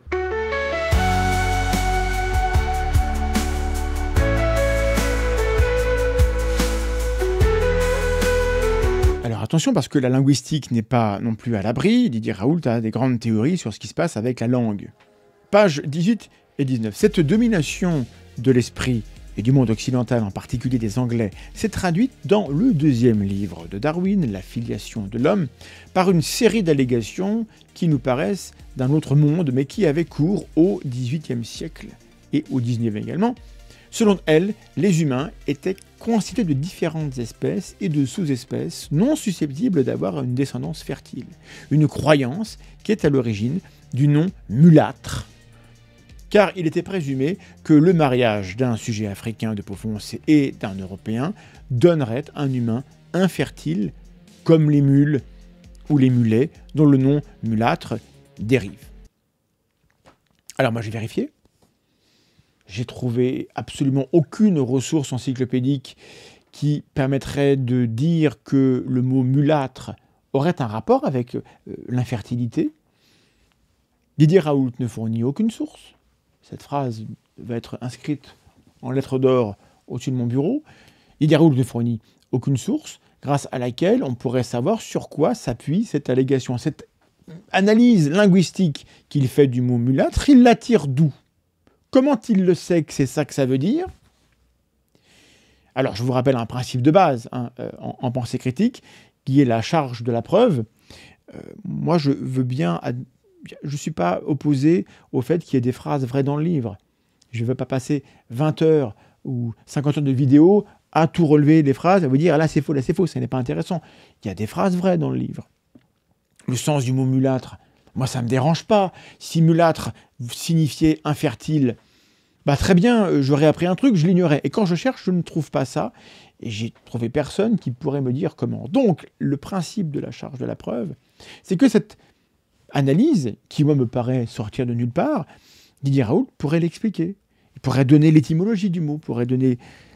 Alors attention, parce que la linguistique n'est pas non plus à l'abri. Didier Raoult a des grandes théories sur ce qui se passe avec la langue. Pages 18 et 19. Cette domination de l'esprit et du monde occidental, en particulier des Anglais, s'est traduite dans le 2e livre de Darwin, La filiation de l'homme, par une série d'allégations qui nous paraissent d'un autre monde, mais qui avaient cours au XVIIIe siècle et au XIXe également. Selon elles, les humains étaient constitués de différentes espèces et de sous-espèces non susceptibles d'avoir une descendance fertile. Une croyance qui est à l'origine du nom mulâtre, car il était présumé que le mariage d'un sujet africain de peau foncée et d'un Européen donnerait un humain infertile, comme les mules ou les mulets, dont le nom mulâtre dérive. Alors moi j'ai vérifié. J'ai trouvé absolument aucune ressource encyclopédique qui permettrait de dire que le mot mulâtre aurait un rapport avec l'infertilité. Didier Raoult ne fournit aucune source. Cette phrase va être inscrite en lettres d'or au-dessus de mon bureau. Didier Raoult ne fournit aucune source grâce à laquelle on pourrait savoir sur quoi s'appuie cette allégation. Cette analyse linguistique qu'il fait du mot mulâtre, il la tire d'où? Comment il le sait que c'est ça que ça veut dire? Alors, je vous rappelle un principe de base en pensée critique, qui est la charge de la preuve. Moi, je ne suis pas opposé au fait qu'il y ait des phrases vraies dans le livre. Je ne veux pas passer 20 heures ou 50 heures de vidéo à tout relever les phrases, à vous dire là c'est faux, ça n'est pas intéressant. Il y a des phrases vraies dans le livre. Le sens du mot mulâtre, moi ça ne me dérange pas. Si mulâtre signifiait infertile, bah très bien, j'aurais appris un truc, je l'ignorais. Et quand je cherche, je ne trouve pas ça. Et j'ai trouvé personne qui pourrait me dire comment. Donc, le principe de la charge de la preuve, c'est que cette analyse, qui moi me paraît sortir de nulle part, Didier Raoult pourrait l'expliquer. Il pourrait donner l'étymologie du mot,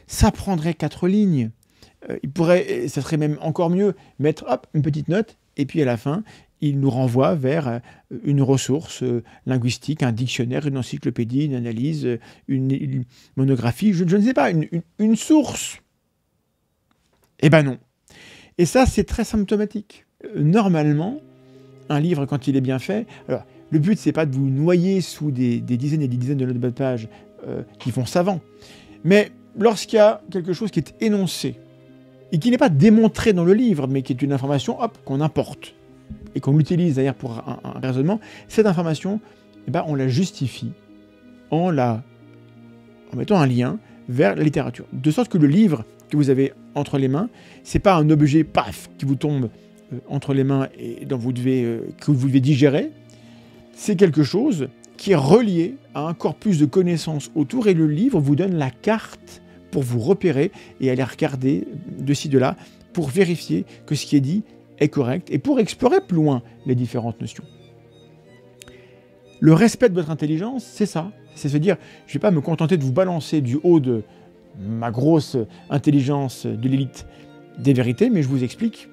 ça prendrait 4 lignes. ça serait même encore mieux, mettre une petite note, et puis à la fin, il nous renvoie vers une ressource linguistique, un dictionnaire, une encyclopédie, une analyse, une monographie, je ne sais pas, une source. Eh ben non. Et ça, c'est très symptomatique. Normalement, un livre, quand il est bien fait... Alors, le but, c'est pas de vous noyer sous des dizaines et des dizaines de notes bas de page qui font savant. Mais lorsqu'il y a quelque chose qui est énoncé, et qui n'est pas démontré dans le livre, mais qui est une information, qu'on importe, et qu'on l'utilise d'ailleurs pour un raisonnement, cette information, on la justifie en mettant un lien vers la littérature. De sorte que le livre que vous avez entre les mains, c'est pas un objet, paf, qui vous tombe entre les mains et que vous devez digérer. C'est quelque chose qui est relié à un corpus de connaissances autour, et le livre vous donne la carte pour vous repérer et aller regarder de ci, de là, pour vérifier que ce qui est dit est correct et pour explorer plus loin les différentes notions. Le respect de votre intelligence, c'est ça. C'est se dire, je ne vais pas me contenter de vous balancer du haut de ma grosse intelligence de l'élite des vérités, mais je vous explique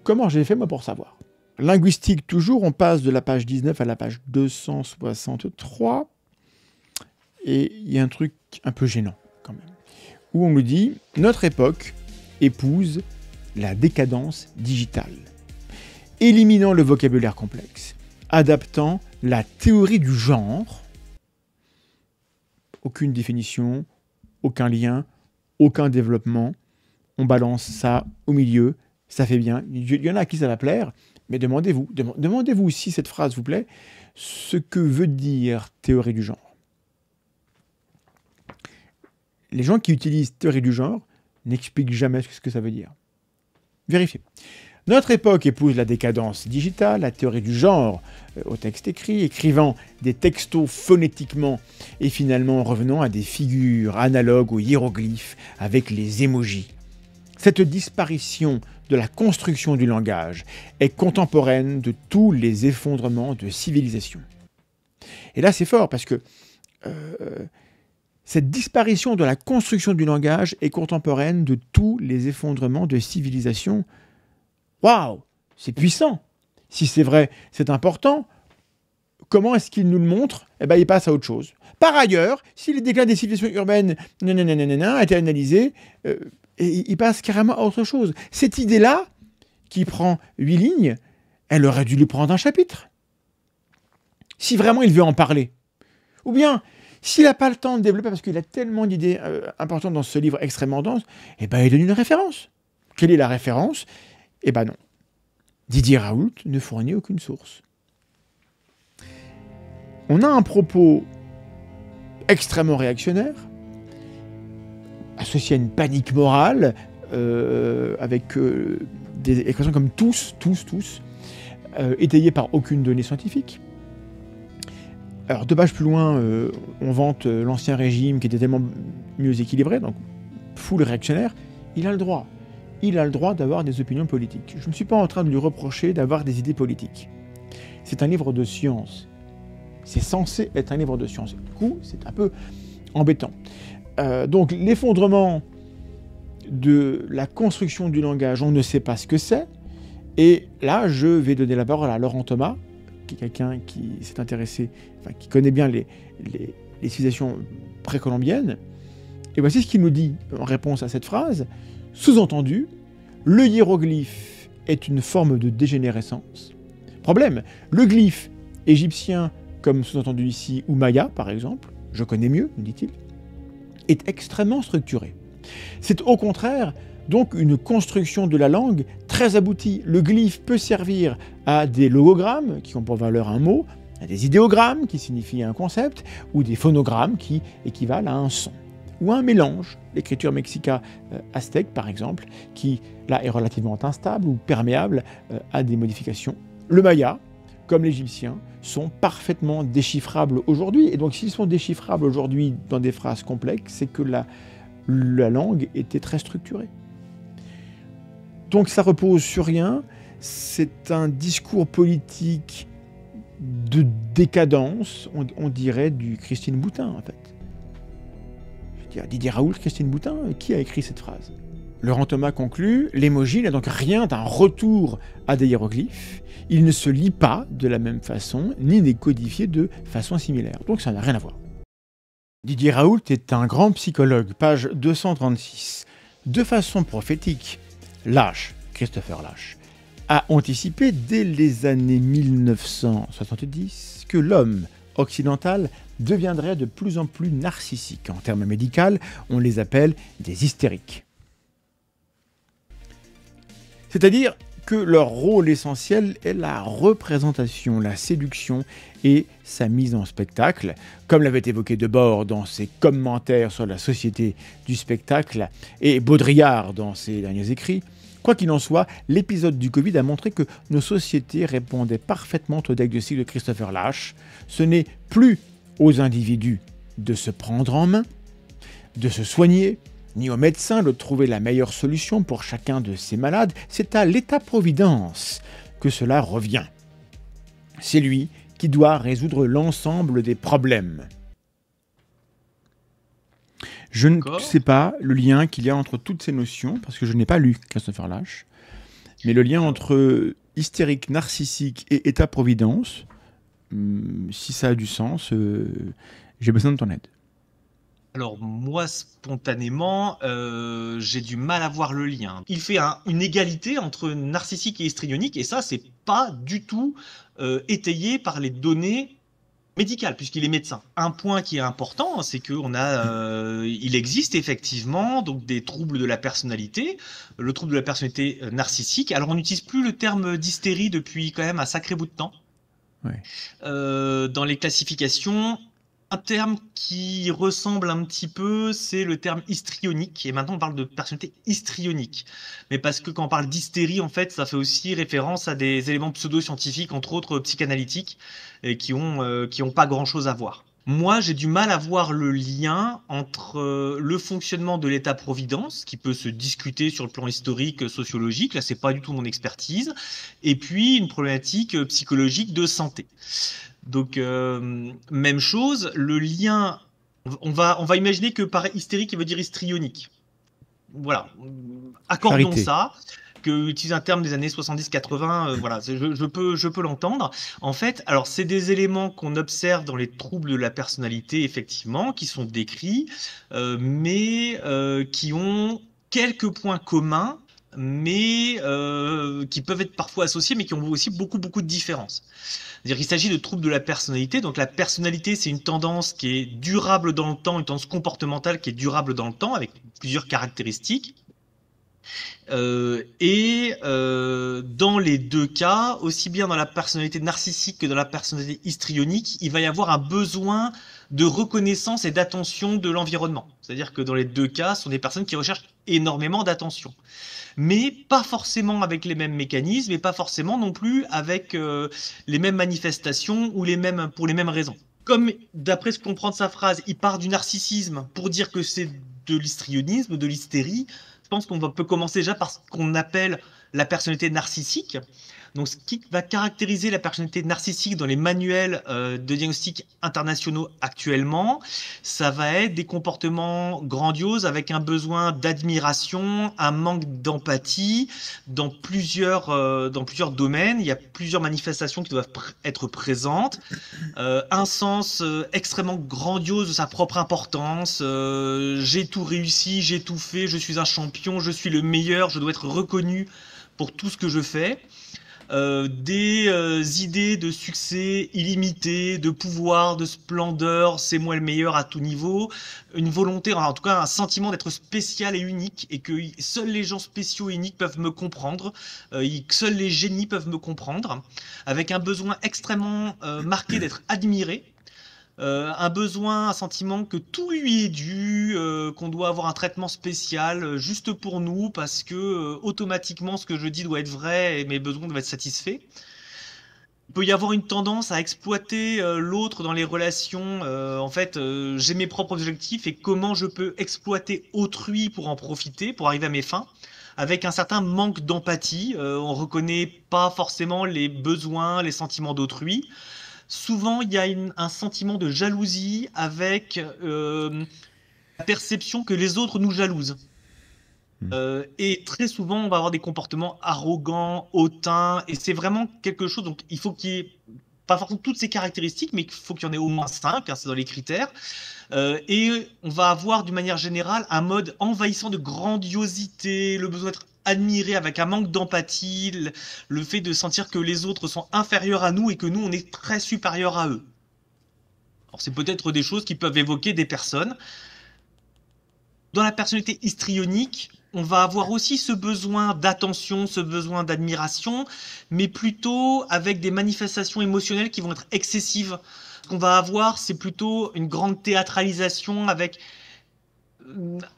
comment j'ai fait moi pour savoir. Linguistique toujours, on passe de la page 19 à la page 263, et il y a un truc un peu gênant quand même, où on nous dit « Notre époque épouse la décadence digitale, éliminant le vocabulaire complexe, adaptant la théorie du genre », aucune définition, aucun lien, aucun développement, on balance ça au milieu, ça fait bien, il y en a à qui ça va plaire, mais demandez-vous si cette phrase vous plaît, ce que veut dire théorie du genre. Les gens qui utilisent théorie du genre n'expliquent jamais ce que ça veut dire. Vérifiez. Notre époque épouse la décadence digitale, la théorie du genre au texte écrit, écrivant des textos phonétiquement et finalement revenant à des figures analogues aux hiéroglyphes avec les émojis. Cette disparition de la construction du langage est contemporaine de tous les effondrements de civilisation. Et là, c'est fort parce que cette disparition de la construction du langage est contemporaine de tous les effondrements de civilisation. Waouh, c'est puissant. Si c'est vrai, c'est important. Comment est-ce qu'il nous le montre ? Il passe à autre chose. Par ailleurs, si le déclin des civilisations urbaines a été analysé, il passe carrément à autre chose. Cette idée-là, qui prend 8 lignes, elle aurait dû lui prendre un chapitre. Si vraiment il veut en parler. Ou bien, s'il n'a pas le temps de développer, parce qu'il a tellement d'idées importantes dans ce livre extrêmement dense, il donne une référence. Quelle est la référence ? Non. Didier Raoult ne fournit aucune source. On a un propos extrêmement réactionnaire, associé à une panique morale, avec des expressions comme tous, étayées par aucune donnée scientifique. Alors, 2 pages plus loin, on vante l'ancien régime qui était tellement mieux équilibré, donc full réactionnaire. Il a le droit. Il a le droit d'avoir des opinions politiques. Je ne suis pas en train de lui reprocher d'avoir des idées politiques. C'est un livre de science. C'est censé être un livre de science. Du coup, c'est un peu embêtant. Donc, l'effondrement de la construction du langage, on ne sait pas ce que c'est. Et là, je vais donner la parole à Laurent Thomas, qui est quelqu'un qui s'est intéressé, qui connaît bien les civilisations précolombiennes. Et voici ce qu'il nous dit en réponse à cette phrase. Sous-entendu, le hiéroglyphe est une forme de dégénérescence. Problème, le glyphe égyptien, comme sous-entendu ici, ou maya par exemple, je connais mieux, nous dit-il, est extrêmement structuré. C'est au contraire donc une construction de la langue très aboutie. Le glyphe peut servir à des logogrammes qui ont pour valeur un mot, à des idéogrammes qui signifient un concept, ou des phonogrammes qui équivalent à un son. Ou un mélange, l'écriture mexica-aztèque par exemple, qui là est relativement instable ou perméable à des modifications. Le maya, comme l'égyptien, sont parfaitement déchiffrables aujourd'hui. Et donc s'ils sont déchiffrables aujourd'hui dans des phrases complexes, c'est que la langue était très structurée. Donc ça repose sur rien, c'est un discours politique de décadence, on dirait du Christine Boutin en fait. Didier Raoult, Christine Boutin, qui a écrit cette phrase? Laurent Thomas conclut, l'émoji n'a donc rien d'un retour à des hiéroglyphes, il ne se lit pas de la même façon, ni n'est codifié de façon similaire, donc ça n'a rien à voir. Didier Raoult est un grand psychologue, page 236. De façon prophétique, Lasch, Christopher Lasch, a anticipé dès les années 1970 que l'homme occidental deviendrait de plus en plus narcissique. En termes médicaux, on les appelle des hystériques. C'est-à-dire que leur rôle essentiel est la représentation, la séduction et sa mise en spectacle, comme l'avait évoqué Debord dans ses commentaires sur la société du spectacle et Baudrillard dans ses derniers écrits. Quoi qu'il en soit, l'épisode du Covid a montré que nos sociétés répondaient parfaitement au diagnostic de Christopher Lasch. Ce n'est plus aux individus de se prendre en main, de se soigner, ni aux médecins de trouver la meilleure solution pour chacun de ces malades, c'est à l'État-providence que cela revient. C'est lui qui doit résoudre l'ensemble des problèmes. Je ne sais pas le lien qu'il y a entre toutes ces notions, parce que je n'ai pas lu Christopher Lasch, mais le lien entre hystérique, narcissique et État-providence, si ça a du sens, j'ai besoin de ton aide. Alors moi, spontanément, j'ai du mal à voir le lien. Il fait une égalité entre narcissique et histrionique, et ça, c'est pas du tout étayé par les données médicales, puisqu'il est médecin. Un point qui est important, c'est il existe effectivement donc des troubles de la personnalité, le trouble de la personnalité narcissique. Alors on n'utilise plus le terme d'hystérie depuis quand même un sacré bout de temps. Ouais. Dans les classifications. Un terme qui ressemble un petit peu, c'est le terme histrionique. Et maintenant, on parle de personnalité histrionique. Mais parce que quand on parle d'hystérie, en fait, ça fait aussi référence à des éléments pseudo-scientifiques, entre autres psychanalytiques, et qui ont pas grand-chose à voir. Moi, j'ai du mal à voir le lien entre le fonctionnement de l'État-providence, qui peut se discuter sur le plan historique, sociologique, là, c'est pas du tout mon expertise, et puis une problématique psychologique de santé. Donc, même chose, le lien, on va imaginer que par hystérique, il veut dire histrionique. Voilà, accordons Charité. ça, que utiliser un terme des années 70-80, voilà, je peux l'entendre. En fait, alors c'est des éléments qu'on observe dans les troubles de la personnalité, effectivement, qui sont décrits, mais qui ont quelques points communs, mais qui peuvent être parfois associés, mais qui ont aussi beaucoup de différences. C'est-à-dire qu'il s'agit de troubles de la personnalité. Donc la personnalité, c'est une tendance qui est durable dans le temps, une tendance comportementale qui est durable dans le temps, avec plusieurs caractéristiques. Dans les deux cas, aussi bien dans la personnalité narcissique que dans la personnalité histrionique, il va y avoir un besoin de reconnaissance et d'attention de l'environnement. C'est-à-dire que dans les deux cas, ce sont des personnes qui recherchent énormément d'attention. Mais pas forcément avec les mêmes mécanismes et pas forcément non plus avec les mêmes manifestations ou pour les mêmes raisons. Comme, d'après ce qu'on comprend de sa phrase, il part du narcissisme pour dire que c'est de l'histrionisme, de l'hystérie, je pense qu'on peut commencer déjà par ce qu'on appelle la personnalité narcissique. Donc, ce qui va caractériser la personnalité narcissique dans les manuels de diagnostic internationaux actuellement, ça va être des comportements grandioses avec un besoin d'admiration, un manque d'empathie dans plusieurs domaines. Il y a plusieurs manifestations qui doivent être présentes. Un sens extrêmement grandiose de sa propre importance. J'ai tout réussi, j'ai tout fait, je suis un champion, je suis le meilleur, je dois être reconnu pour tout ce que je fais. Des idées de succès illimité, de pouvoir, de splendeur, c'est moi le meilleur à tout niveau, une volonté, en tout cas un sentiment d'être spécial et unique, et que seuls les gens spéciaux et uniques peuvent me comprendre, seuls les génies peuvent me comprendre, avec un besoin extrêmement marqué d'être admiré. Un besoin, un sentiment que tout lui est dû, qu'on doit avoir un traitement spécial juste pour nous parce que automatiquement ce que je dis doit être vrai et mes besoins doivent être satisfaits. Il peut y avoir une tendance à exploiter l'autre dans les relations. En fait, j'ai mes propres objectifs et comment je peux exploiter autrui pour en profiter, pour arriver à mes fins, avec un certain manque d'empathie. On reconnaît pas forcément les besoins, les sentiments d'autrui. Souvent, il y a un sentiment de jalousie avec perception que les autres nous jalousent. Et très souvent, on va avoir des comportements arrogants, hautains, et c'est vraiment quelque chose. Donc, il faut qu'il y ait pas forcément toutes ces caractéristiques, mais il faut qu'il y en ait au moins 5, hein, c'est dans les critères. Et on va avoir, d'une manière générale, un mode envahissant de grandiosité, le besoin d'être admiré avec un manque d'empathie, le fait de sentir que les autres sont inférieurs à nous et que nous, on est très supérieurs à eux. Alors, c'est peut-être des choses qui peuvent évoquer des personnes. Dans la personnalité histrionique, on va avoir aussi ce besoin d'attention, ce besoin d'admiration, mais plutôt avec des manifestations émotionnelles qui vont être excessives. Ce qu'on va avoir, c'est plutôt une grande théâtralisation avec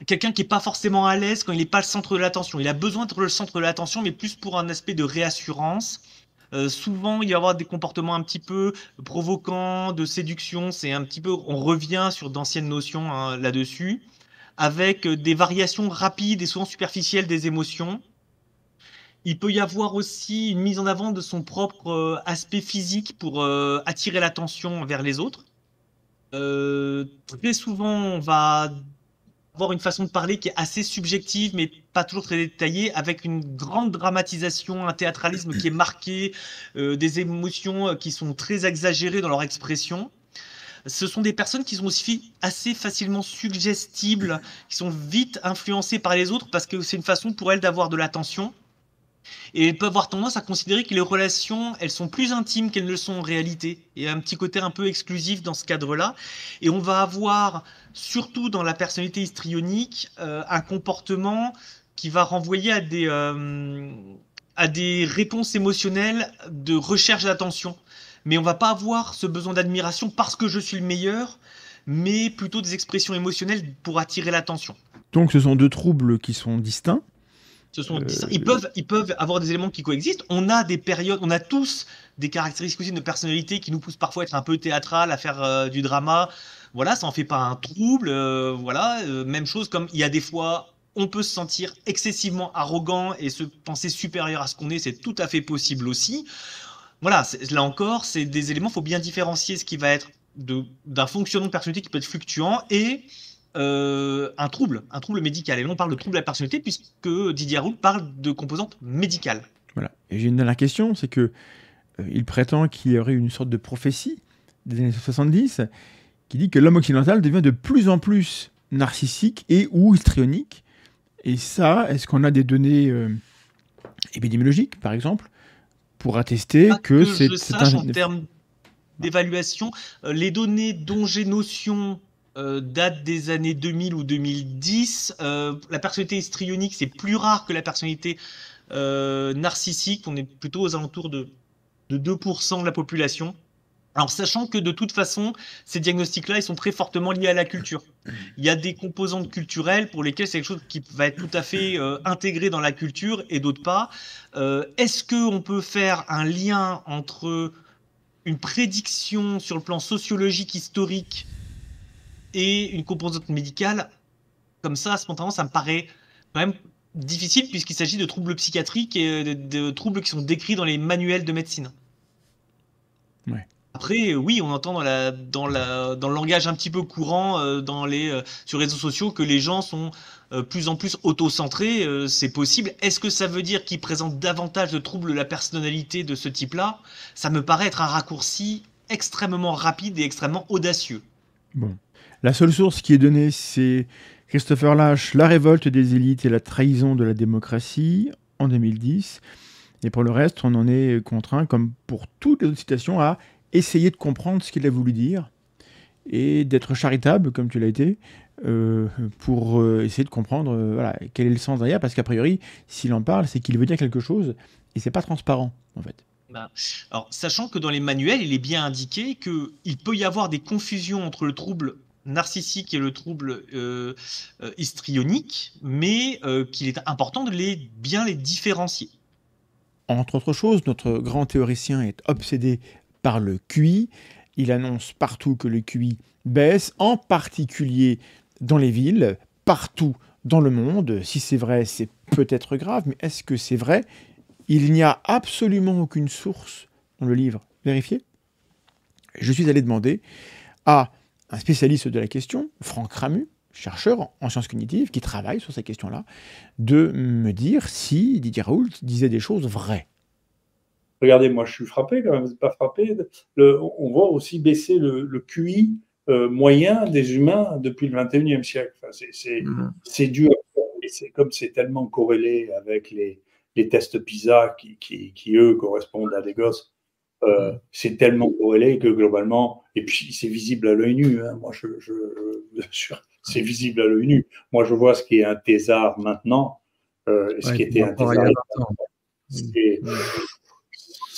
quelqu'un qui n'est pas forcément à l'aise quand il n'est pas le centre de l'attention. Il a besoin d'être le centre de l'attention, mais plus pour un aspect de réassurance. Souvent, il va y avoir des comportements un petit peu provoquants, de séduction. C'est un petit peu, on revient sur d'anciennes notions hein, là-dessus, avec des variations rapides et souvent superficielles des émotions. Il peut y avoir aussi une mise en avant de son propre aspect physique pour attirer l'attention vers les autres. Très souvent, on va avoir une façon de parler qui est assez subjective, mais pas toujours très détaillée, avec une grande dramatisation, un théâtralisme qui est marqué, des émotions qui sont très exagérées dans leur expression. Ce sont des personnes qui sont aussi assez facilement suggestibles, qui sont vite influencées par les autres parce que c'est une façon pour elles d'avoir de l'attention. Et elles peuvent avoir tendance à considérer que les relations, elles sont plus intimes qu'elles ne le sont en réalité. Il y a un petit côté un peu exclusif dans ce cadre-là. Et on va avoir, surtout dans la personnalité histrionique, un comportement qui va renvoyer à des réponses émotionnelles de recherche d'attention. Mais on va pas avoir ce besoin d'admiration parce que je suis le meilleur, mais plutôt des expressions émotionnelles pour attirer l'attention. Donc ce sont deux troubles qui sont distincts. Ils peuvent avoir des éléments qui coexistent. On a des périodes, on a tous des caractéristiques aussi de personnalité qui nous poussent parfois à être un peu théâtral, à faire du drama. Voilà, ça en fait pas un trouble. Même chose comme il y a des fois, on peut se sentir excessivement arrogant et se penser supérieur à ce qu'on est. C'est tout à fait possible aussi. Voilà, là encore, c'est des éléments. Il faut bien différencier ce qui va être d'un fonctionnement de personnalité qui peut être fluctuant et un trouble médical. Et là, on parle de trouble de la personnalité puisque Didier Raoult parle de composante médicale. Voilà. Et j'ai une dernière question, c'est que il prétend qu'il y aurait une sorte de prophétie des années 70 qui dit que l'homme occidental devient de plus en plus narcissique et ou histrionique. Et ça, est-ce qu'on a des données épidémiologiques, par exemple, pour attester que c'est en termes d'évaluation, les données dont j'ai notion datent des années 2000 ou 2010. La personnalité histrionique, c'est plus rare que la personnalité narcissique. On est plutôt aux alentours de 2% de la population. Alors, sachant que de toute façon, ces diagnostics-là, ils sont très fortement liés à la culture. Il y a des composantes culturelles pour lesquelles c'est quelque chose qui va être tout à fait intégré dans la culture et d'autres pas. Est-ce qu'on peut faire un lien entre une prédiction sur le plan sociologique, historique et une composante médicale? Comme ça, spontanément, ça me paraît quand même difficile puisqu'il s'agit de troubles psychiatriques et de troubles qui sont décrits dans les manuels de médecine. Ouais. Après, oui, on entend dans le langage un petit peu courant sur les réseaux sociaux que les gens sont plus en plus auto-centrés. C'est possible. Est-ce que ça veut dire qu'ils présentent davantage de troubles de la personnalité de ce type-là? Ça me paraît être un raccourci extrêmement rapide et extrêmement audacieux. Bon. La seule source qui est donnée, c'est Christopher Lasch, La révolte des élites et la trahison de la démocratie, en 2010. Et pour le reste, on en est contraint, comme pour toutes les autres citations, à essayer de comprendre ce qu'il a voulu dire et d'être charitable, comme tu l'as été, pour essayer de comprendre quel est le sens derrière, parce qu'a priori, s'il en parle, c'est qu'il veut dire quelque chose, et c'est pas transparent, en fait. Alors, sachant que dans les manuels, il est bien indiqué qu'il peut y avoir des confusions entre le trouble narcissique et le trouble histrionique, mais qu'il est important de bien les différencier. Entre autres choses, notre grand théoricien est obsédé par le QI. Il annonce partout que le QI baisse, en particulier dans les villes, partout dans le monde. Si c'est vrai, c'est peut-être grave, mais est-ce que c'est vrai? Il n'y a absolument aucune source dans le livre vérifié. Je suis allé demander à un spécialiste de la question, Franck Ramu, chercheur en sciences cognitives qui travaille sur ces questions-là, de me dire si Didier Raoult disait des choses vraies. Regardez, moi je suis frappé quand même, vous n'êtes pas frappé. On voit aussi baisser le QI moyen des humains depuis le 21e siècle. Enfin, c'est dû à... C'est comme c'est tellement corrélé avec les tests PISA qui, eux, correspondent à des gosses. C'est tellement corrélé que globalement, et puis c'est visible à l'œil nu, hein. Moi c'est visible à l'œil nu. Moi je vois ce qui est un thésard maintenant, ce qui était un thésard.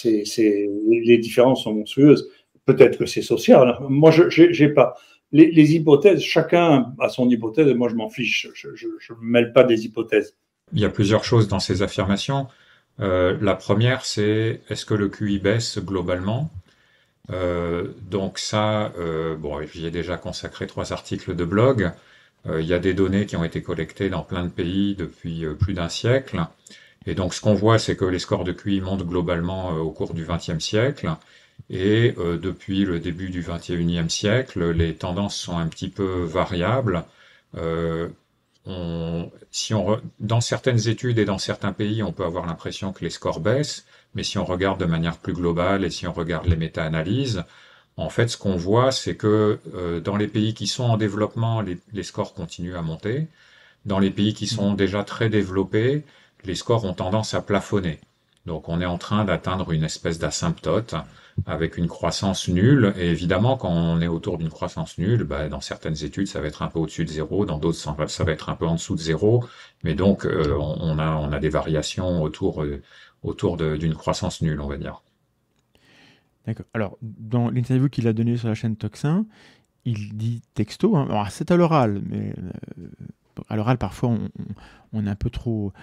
Les différences sont monstrueuses. Peut-être que c'est social. Moi j'ai pas les hypothèses. Chacun a son hypothèse et moi je m'en fiche. Je ne mêle pas des hypothèses. Il y a plusieurs choses dans ces affirmations. La première, c'est est-ce que le QI baisse globalement? Donc ça, j'y ai déjà consacré 3 articles de blog. Il y a des données qui ont été collectées dans plein de pays depuis plus d'un siècle. Et donc ce qu'on voit, c'est que les scores de QI montent globalement au cours du XXe siècle. Et depuis le début du XXIe siècle, les tendances sont un petit peu variables. Dans certaines études et dans certains pays, on peut avoir l'impression que les scores baissent, mais si on regarde de manière plus globale et si on regarde les méta-analyses, en fait, ce qu'on voit, c'est que dans les pays qui sont en développement, les scores continuent à monter. Dans les pays qui sont déjà très développés, les scores ont tendance à plafonner. Donc, on est en train d'atteindre une espèce d'asymptote avec une croissance nulle. Et évidemment, quand on est autour d'une croissance nulle, dans certaines études, ça va être un peu au-dessus de 0, dans d'autres, ça va être un peu en dessous de 0. Mais donc, on a des variations autour d'une croissance nulle, on va dire. D'accord. Alors, dans l'interview qu'il a donnée sur la chaîne Toxin, il dit texto, hein, alors c'est à l'oral, mais à l'oral, parfois, on est un peu trop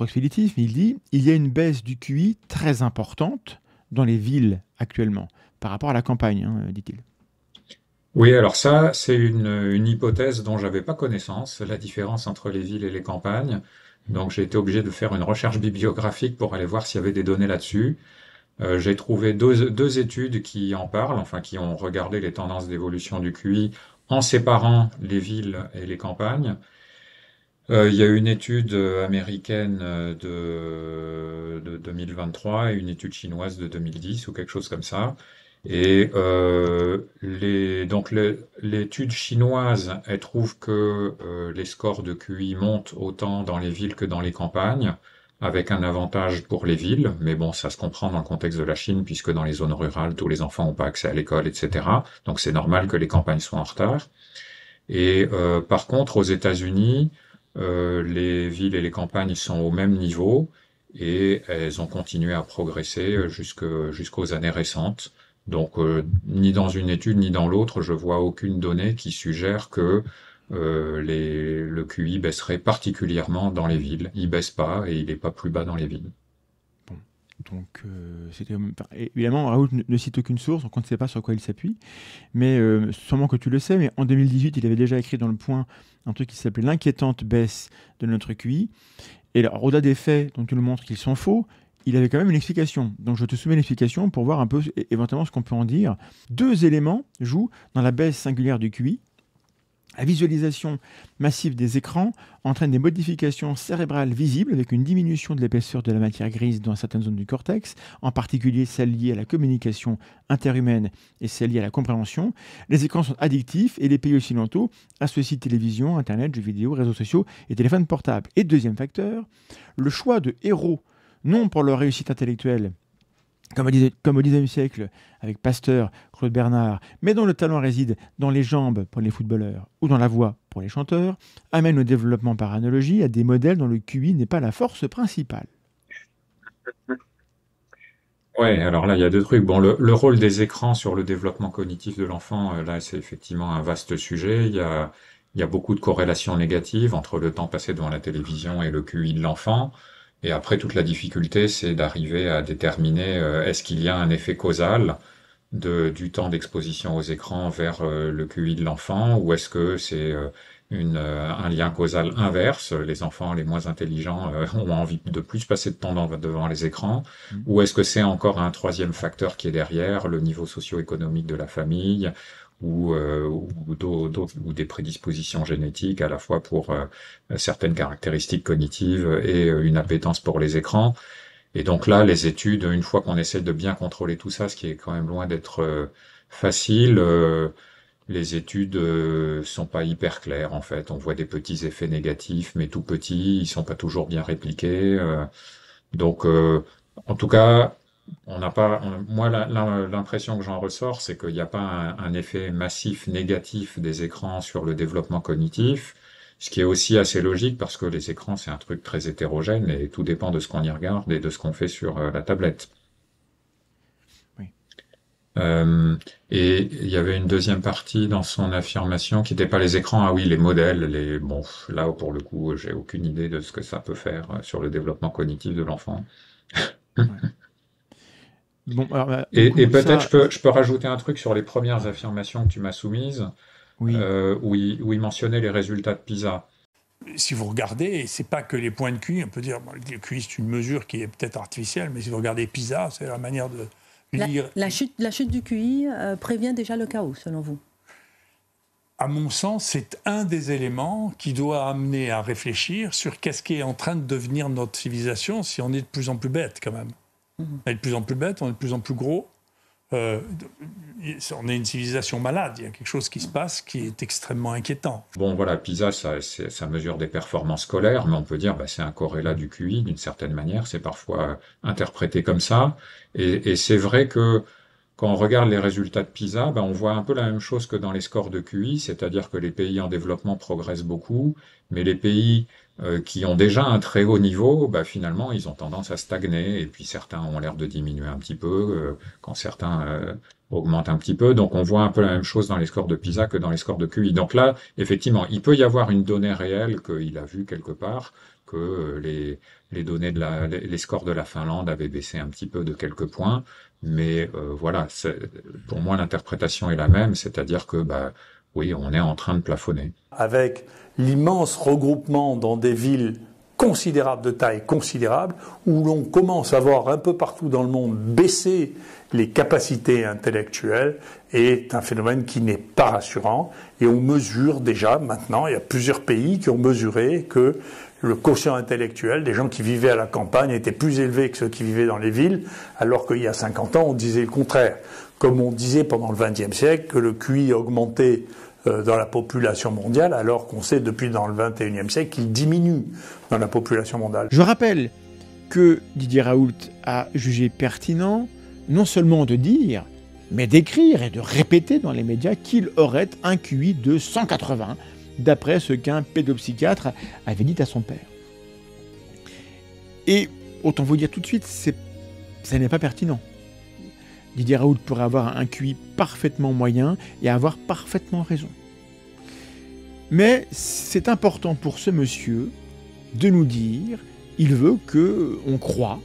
expéditif, mais il dit il y a une baisse du QI très importante dans les villes actuellement, par rapport à la campagne, hein, dit-il. Oui, alors ça, c'est une hypothèse dont j'avais pas connaissance, la différence entre les villes et les campagnes. Donc j'ai été obligé de faire une recherche bibliographique pour aller voir s'il y avait des données là-dessus. J'ai trouvé deux études qui en parlent, enfin qui ont regardé les tendances d'évolution du QI en séparant les villes et les campagnes. Il y a une étude américaine de 2023 et une étude chinoise de 2010 ou quelque chose comme ça. Et l'étude chinoise, elle trouve que les scores de QI montent autant dans les villes que dans les campagnes, avec un avantage pour les villes, mais bon, ça se comprend dans le contexte de la Chine, puisque dans les zones rurales, tous les enfants n'ont pas accès à l'école, etc. Donc c'est normal que les campagnes soient en retard. Et par contre, aux États-Unis, les villes et les campagnes sont au même niveau et elles ont continué à progresser jusqu'aux années récentes. Donc, ni dans une étude ni dans l'autre, je vois aucune donnée qui suggère que le QI baisserait particulièrement dans les villes. Il baisse pas et il n'est pas plus bas dans les villes. Bon, donc évidemment, Raoult ne cite aucune source, donc on ne sait pas sur quoi il s'appuie, mais sûrement que tu le sais, mais en 2018, il avait déjà écrit dans Le Point un truc qui s'appelait l'inquiétante baisse de notre QI. Et alors, au-delà des faits dont tu nous montres qu'ils sont faux, il avait quand même une explication. Donc je te soumets l'explication pour voir un peu éventuellement ce qu'on peut en dire. 2 éléments jouent dans la baisse singulière du QI. La visualisation massive des écrans entraîne des modifications cérébrales visibles avec une diminution de l'épaisseur de la matière grise dans certaines zones du cortex, en particulier celles liées à la communication interhumaine et celles liées à la compréhension. Les écrans sont addictifs et les pays occidentaux associent télévision, internet, jeux vidéo, réseaux sociaux et téléphones portables. Et deuxième facteur, le choix de héros, non pour leur réussite intellectuelle, comme au XIXe siècle avec Pasteur, Claude Bernard, mais dont le talent réside dans les jambes pour les footballeurs ou dans la voix pour les chanteurs, amène au développement par analogie à des modèles dont le QI n'est pas la force principale. Ouais, alors là, il y a 2 trucs. Bon, le rôle des écrans sur le développement cognitif de l'enfant, là, c'est effectivement un vaste sujet. Il y a beaucoup de corrélations négatives entre le temps passé devant la télévision et le QI de l'enfant. Et après, toute la difficulté, c'est d'arriver à déterminer est-ce qu'il y a un effet causal du temps d'exposition aux écrans vers le QI de l'enfant, ou est-ce que c'est un lien causal inverse, les enfants les moins intelligents ont envie de plus passer de temps devant les écrans, ou est-ce que c'est encore un troisième facteur qui est derrière, le niveau socio-économique de la famille, ou des prédispositions génétiques à la fois pour certaines caractéristiques cognitives et une appétence pour les écrans. Et donc là, les études, une fois qu'on essaie de bien contrôler tout ça, ce qui est quand même loin d'être facile, les études sont pas hyper claires en fait. On voit des petits effets négatifs, mais tout petits, ils sont pas toujours bien répliqués. Donc, en tout cas, on n'a pas. Moi, l'impression que j'en ressors, c'est qu'il n'y a pas un effet massif négatif des écrans sur le développement cognitif. Ce qui est aussi assez logique parce que les écrans, c'est un truc très hétérogène et tout dépend de ce qu'on y regarde et de ce qu'on fait sur la tablette. Oui. Et il y avait une deuxième partie dans son affirmation qui n'était pas les écrans, ah oui, les modèles, bon, là pour le coup, j'ai aucune idée de ce que ça peut faire sur le développement cognitif de l'enfant. Ouais. Bon, alors, Et peut-être ça... je peux rajouter un truc sur les premières affirmations que tu m'as soumises, Oui. où il mentionnait les résultats de PISA. Si vous regardez, c'est pas que les points de QI, on peut dire, le QI c'est une mesure qui est peut-être artificielle, mais si vous regardez PISA, c'est la manière de lire. La chute du QI prévient déjà le chaos, selon vous? À mon sens, c'est un des éléments qui doit amener à réfléchir sur qu'est-ce qui est en train de devenir notre civilisation si on est de plus en plus bête quand même. On est de plus en plus bête, on est de plus en plus gros. On est une civilisation malade, il y a quelque chose qui se passe qui est extrêmement inquiétant. Bon voilà, PISA, ça mesure des performances scolaires, mais on peut dire c'est un corrélat du QI d'une certaine manière, c'est parfois interprété comme ça. Et c'est vrai que quand on regarde les résultats de PISA, on voit un peu la même chose que dans les scores de QI, c'est-à-dire que les pays en développement progressent beaucoup, mais les pays qui ont déjà un très haut niveau, finalement, ils ont tendance à stagner, et puis certains ont l'air de diminuer un petit peu, quand certains augmentent un petit peu. Donc on voit un peu la même chose dans les scores de PISA que dans les scores de QI. Donc là, effectivement, il peut y avoir une donnée réelle qu'il a vue quelque part, que les données les scores de la Finlande avaient baissé un petit peu de quelques points, mais voilà, pour moi l'interprétation est la même, c'est-à-dire que oui, on est en train de plafonner. Avec l'immense regroupement dans des villes considérables, de taille considérable, où l'on commence à voir un peu partout dans le monde baisser les capacités intellectuelles, est un phénomène qui n'est pas rassurant. Et on mesure déjà, maintenant, il y a plusieurs pays qui ont mesuré que le quotient intellectuel des gens qui vivaient à la campagne était plus élevé que ceux qui vivaient dans les villes, alors qu'il y a 50 ans, on disait le contraire. Comme on disait pendant le XXe siècle que le QI augmentait dans la population mondiale, alors qu'on sait depuis dans le XXIe siècle qu'il diminue dans la population mondiale. Je rappelle que Didier Raoult a jugé pertinent non seulement de dire, mais d'écrire et de répéter dans les médias qu'il aurait un QI de 180, d'après ce qu'un pédopsychiatre avait dit à son père. Et autant vous dire tout de suite, ça n'est pas pertinent. Didier Raoult pourrait avoir un QI parfaitement moyen et avoir parfaitement raison. Mais c'est important pour ce monsieur de nous dire, il veut qu'on croie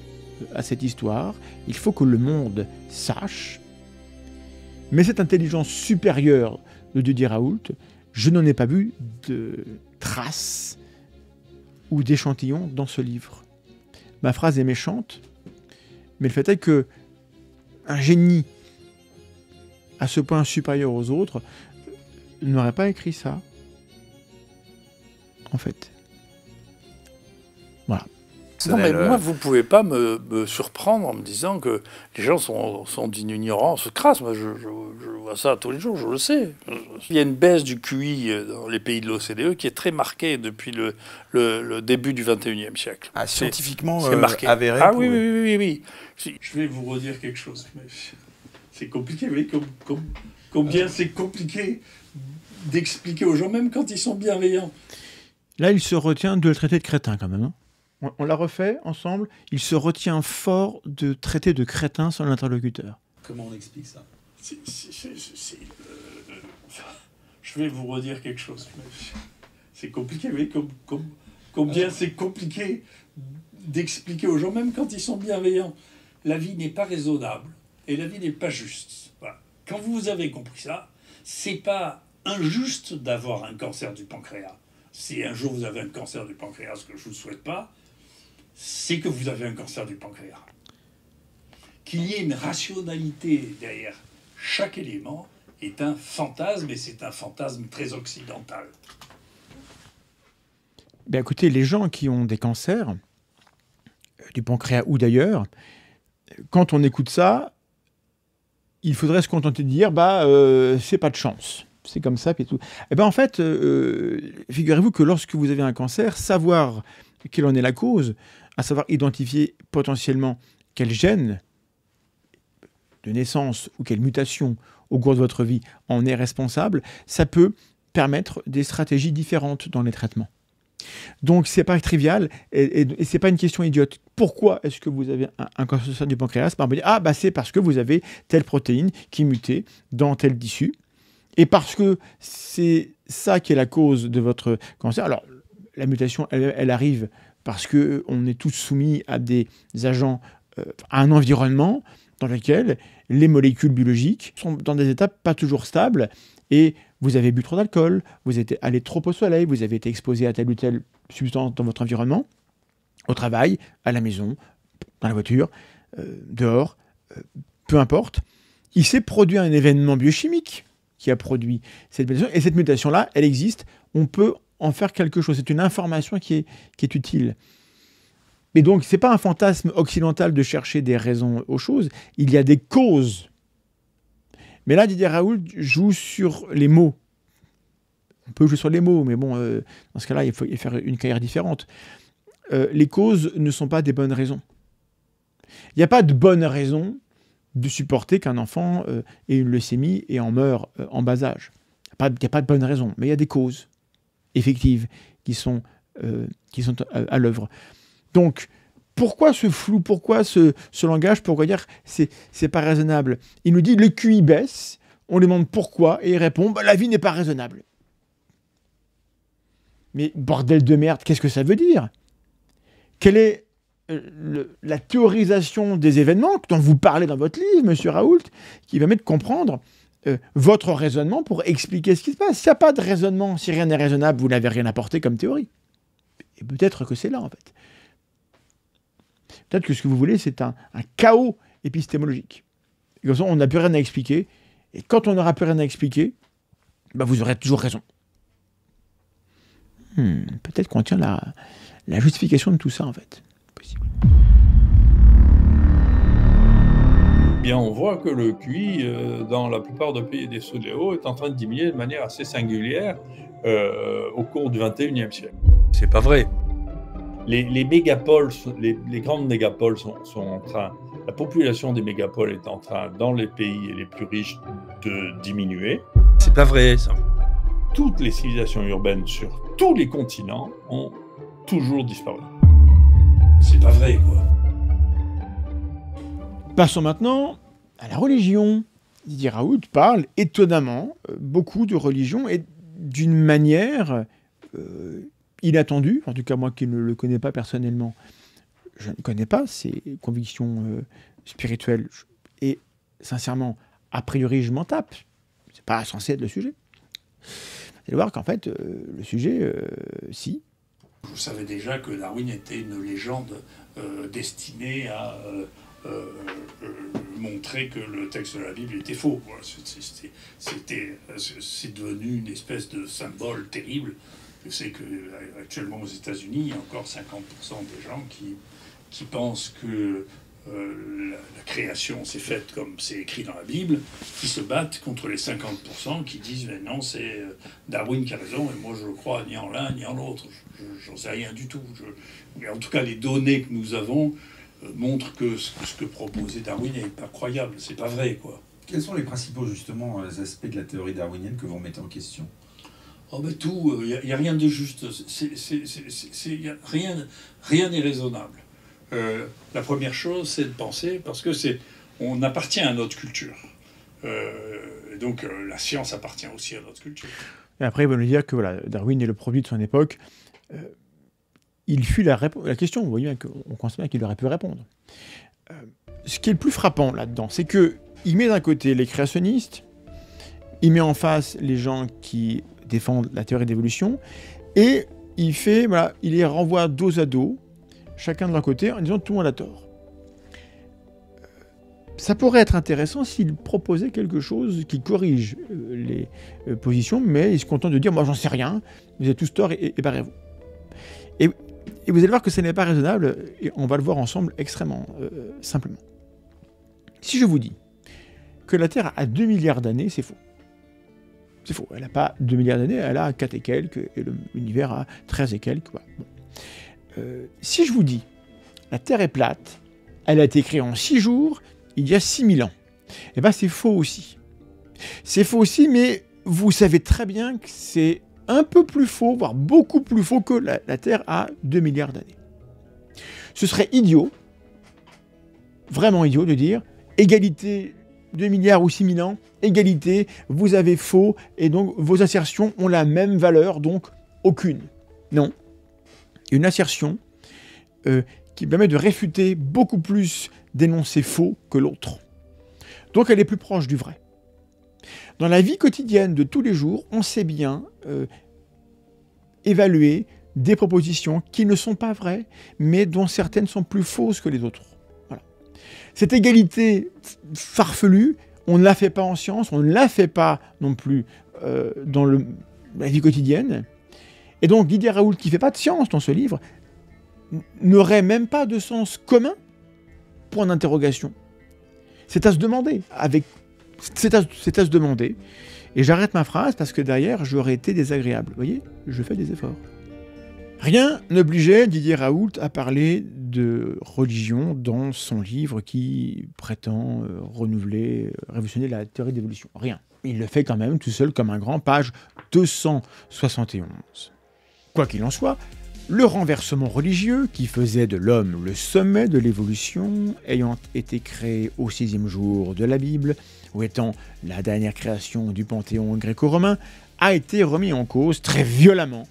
à cette histoire, il faut que le monde sache, mais cette intelligence supérieure de Didier Raoult, je n'en ai pas vu de traces ou d'échantillons dans ce livre. Ma phrase est méchante, mais le fait est que un génie à ce point supérieur aux autres n'aurait pas écrit ça, en fait. Voilà. Non, mais moi, vous ne pouvez pas me surprendre en me disant que les gens sont d'une ignorance crasse. Moi, je vois ça tous les jours, je le sais. Il y a une baisse du QI dans les pays de l'OCDE qui est très marquée depuis le début du XXIe siècle. Ah, scientifiquement marqué. Avéré. Ah oui. Je vais vous redire quelque chose. Mais c'est compliqué, vous voyez, combien c'est compliqué d'expliquer aux gens, même quand ils sont bienveillants. Là, il se retient de le traiter de crétin, quand même. Hein. On l'a refait ensemble. Il se retient fort de traiter de crétin son interlocuteur. Comment on explique ça? Je vais vous redire quelque chose. C'est compliqué, vous voyez, combien c'est compliqué d'expliquer aux gens, même quand ils sont bienveillants. La vie n'est pas raisonnable et la vie n'est pas juste. Voilà. Quand vous avez compris ça, c'est pas injuste d'avoir un cancer du pancréas. Si un jour vous avez un cancer du pancréas, ce que je ne vous souhaite pas, c'est que vous avez un cancer du pancréas. Qu'il y ait une rationalité derrière chaque élément est un fantasme, et c'est un fantasme très occidental. Ben écoutez, les gens qui ont des cancers, du pancréas ou d'ailleurs, quand on écoute ça, il faudrait se contenter de dire c'est pas de chance. C'est comme ça, puis tout. Et ben en fait, figurez-vous que lorsque vous avez un cancer, savoir quelle en est la cause, à savoir identifier potentiellement quel gène de naissance ou quelle mutation au cours de votre vie en est responsable, ça peut permettre des stratégies différentes dans les traitements. Donc c'est pas trivial et c'est pas une question idiote. Pourquoi est-ce que vous avez un cancer du pancréas? On va dire c'est parce que vous avez telle protéine qui est mutée dans tel tissu et parce que c'est ça qui est la cause de votre cancer. Alors la mutation elle arrive parce que on est tous soumis à des agents, à un environnement dans lequel les molécules biologiques sont dans des étapes pas toujours stables et vous avez bu trop d'alcool, vous êtes allé trop au soleil, vous avez été exposé à telle ou telle substance dans votre environnement, au travail, à la maison, dans la voiture, dehors, peu importe. Il s'est produit un événement biochimique qui a produit cette mutation, et cette mutation-là, elle existe, on peut en faire quelque chose. C'est une information qui est utile. Mais donc, ce n'est pas un fantasme occidental de chercher des raisons aux choses, il y a des causes. Mais là, Didier Raoult joue sur les mots. On peut jouer sur les mots, mais bon, dans ce cas-là, il faut faire une carrière différente. Les causes ne sont pas des bonnes raisons. Il n'y a pas de bonne raison de supporter qu'un enfant ait une leucémie et en meure en bas âge. Il n'y a pas de bonne raison, mais il y a des causes effectives qui sont à l'œuvre. Donc, pourquoi ce flou? Pourquoi ce langage? Pourquoi dire c'est pas raisonnable? Il nous dit le QI baisse, on lui demande pourquoi, et il répond la vie n'est pas raisonnable. Mais bordel de merde, qu'est-ce que ça veut dire? Quelle est la théorisation des événements dont vous parlez dans votre livre, monsieur Raoult, qui va mettre comprendre votre raisonnement pour expliquer ce qui se passe? S'il n'y a pas de raisonnement, si rien n'est raisonnable, vous n'avez rien apporté comme théorie. Et peut-être que c'est là, en fait. Peut-être que ce que vous voulez, c'est un chaos épistémologique. Et comme ça, on n'a plus rien à expliquer. Et quand on n'aura plus rien à expliquer, vous aurez toujours raison. Peut-être qu'on tient la justification de tout ça, en fait. Possible. Bien, on voit que le QI, dans la plupart des pays des SODEO, est en train de diminuer de manière assez singulière au cours du XXIe siècle. C'est pas vrai. Les mégapoles, les grandes mégapoles sont en train, la population des mégapoles est en train, dans les pays les plus riches, de diminuer. C'est pas vrai, ça. Toutes les civilisations urbaines sur tous les continents ont toujours disparu. C'est pas vrai, quoi. Passons maintenant à la religion. Didier Raoult parle étonnamment beaucoup de religion et d'une manière inattendue, en tout cas moi qui ne le connais pas personnellement, je ne connais pas ses convictions spirituelles et sincèrement, a priori je m'en tape, c'est pas censé être le sujet. Vous allez voir qu'en fait, le sujet, si. Vous savez déjà que Darwin était une légende destinée à montrer que le texte de la Bible était faux. C'est devenu une espèce de symbole terrible. Je sais qu'actuellement aux États-Unis, il y a encore 50% des gens qui pensent que la création s'est faite comme c'est écrit dans la Bible, qui se battent contre les 50% qui disent mais non, c'est Darwin qui a raison et moi je ne crois ni en l'un ni en l'autre. J'en sais rien du tout. Mais en tout cas, les données que nous avons montrent que ce que proposait Darwin n'est pas croyable. C'est pas vrai, quoi. Quels sont les principaux justement aspects de la théorie darwinienne que vous remettez en question? Tout, il n'y a rien de juste, rien n'est raisonnable. La première chose, c'est de penser, parce que on appartient à notre culture. Donc la science appartient aussi à notre culture. Et après, il va nous dire que voilà, Darwin est le produit de son époque. Il fuit la question, vous voyez bien qu'on constate qu'il aurait pu répondre. Ce qui est le plus frappant là-dedans, c'est qu'il met d'un côté les créationnistes, il met en face les gens qui défendent la théorie d'évolution, et il les renvoie dos à dos, chacun de leur côté, en disant tout le monde a tort. Ça pourrait être intéressant s'il proposait quelque chose qui corrige les positions, mais il se contente de dire « moi j'en sais rien, vous avez tous tort et barrez-vous ». Et vous allez voir que ce n'est pas raisonnable, et on va le voir ensemble extrêmement simplement. Si je vous dis que la Terre a 2 milliards d'années, c'est faux. C'est faux, elle n'a pas 2 milliards d'années, elle a 4 et quelques, et l'univers a 13 et quelques. Voilà. Bon. Si je vous dis la Terre est plate, elle a été créée en 6 jours, il y a 6000 ans, eh bien c'est faux aussi. C'est faux aussi, mais vous savez très bien que c'est un peu plus faux, voire beaucoup plus faux que la Terre a 2 milliards d'années. Ce serait idiot, vraiment idiot de dire égalité 2 milliards ou 6000 ans, égalité, vous avez faux, et donc vos assertions ont la même valeur, donc aucune. Non. Une assertion qui permet de réfuter beaucoup plus d'énoncés faux que l'autre. Donc elle est plus proche du vrai. Dans la vie quotidienne de tous les jours, on sait bien évaluer des propositions qui ne sont pas vraies, mais dont certaines sont plus fausses que les autres. Voilà. Cette égalité farfelue, on ne la fait pas en science, on ne la fait pas non plus dans la vie quotidienne. Et donc Didier Raoult, qui ne fait pas de science dans ce livre, n'aurait même pas de sens commun, point d'interrogation. C'est à se demander, c'est à se demander. Et j'arrête ma phrase parce que derrière, j'aurais été désagréable. Vous voyez, je fais des efforts. Rien n'obligeait Didier Raoult à parler de religion dans son livre qui prétend renouveler, révolutionner la théorie d'évolution. Rien. Il le fait quand même tout seul comme un grand, page 271. Quoi qu'il en soit, le renversement religieux qui faisait de l'homme le sommet de l'évolution, ayant été créé au 6e jour de la Bible, ou étant la dernière création du panthéon gréco-romain, a été remis en cause très violemment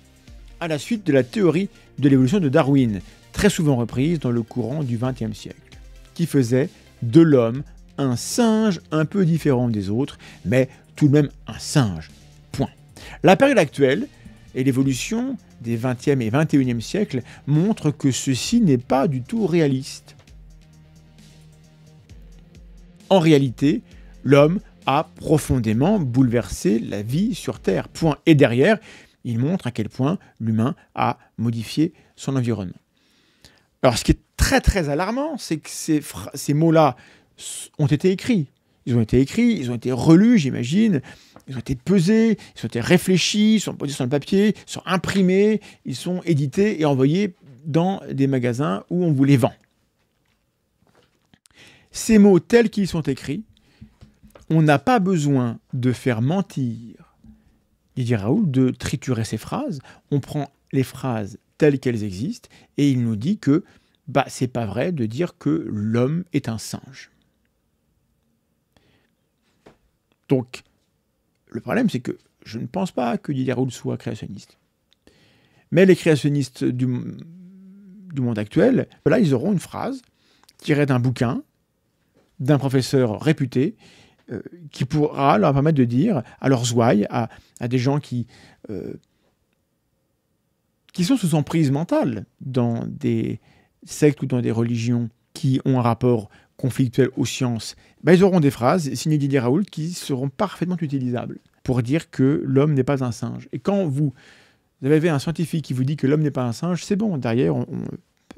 à la suite de la théorie de l'évolution de Darwin, très souvent reprise dans le courant du XXe siècle, qui faisait de l'homme un singe un peu différent des autres, mais tout de même un singe. Point. La période actuelle et l'évolution des XXe et XXIe siècles montrent que ceci n'est pas du tout réaliste. En réalité, l'homme a profondément bouleversé la vie sur Terre. Point. Et derrière, il montre à quel point l'humain a modifié son environnement. Alors, ce qui est très très alarmant, c'est que ces mots-là ont été écrits. Ils ont été écrits, ils ont été relus, j'imagine, ils ont été pesés, ils ont été réfléchis, ils sont posés sur le papier, ils sont imprimés, ils sont édités et envoyés dans des magasins où on vous les vend. Ces mots tels qu'ils sont écrits, on n'a pas besoin de faire mentir Didier Raoult, de triturer ces phrases. On prend les phrases telles qu'elles existent et il nous dit que c'est pas vrai de dire que l'homme est un singe. Donc, le problème, c'est que je ne pense pas que Didier Raoult soit créationniste. Mais les créationnistes du monde actuel, là, ils auront une phrase tirée d'un bouquin, d'un professeur réputé, qui pourra leur permettre de dire à leurs ouailles, à des gens qui sont sous emprise mentale dans des sectes ou dans des religions qui ont un rapport conflictuel aux sciences, ils auront des phrases signées Didier Raoult qui seront parfaitement utilisables pour dire que l'homme n'est pas un singe. Et quand vous avez un scientifique qui vous dit que l'homme n'est pas un singe, c'est bon, derrière,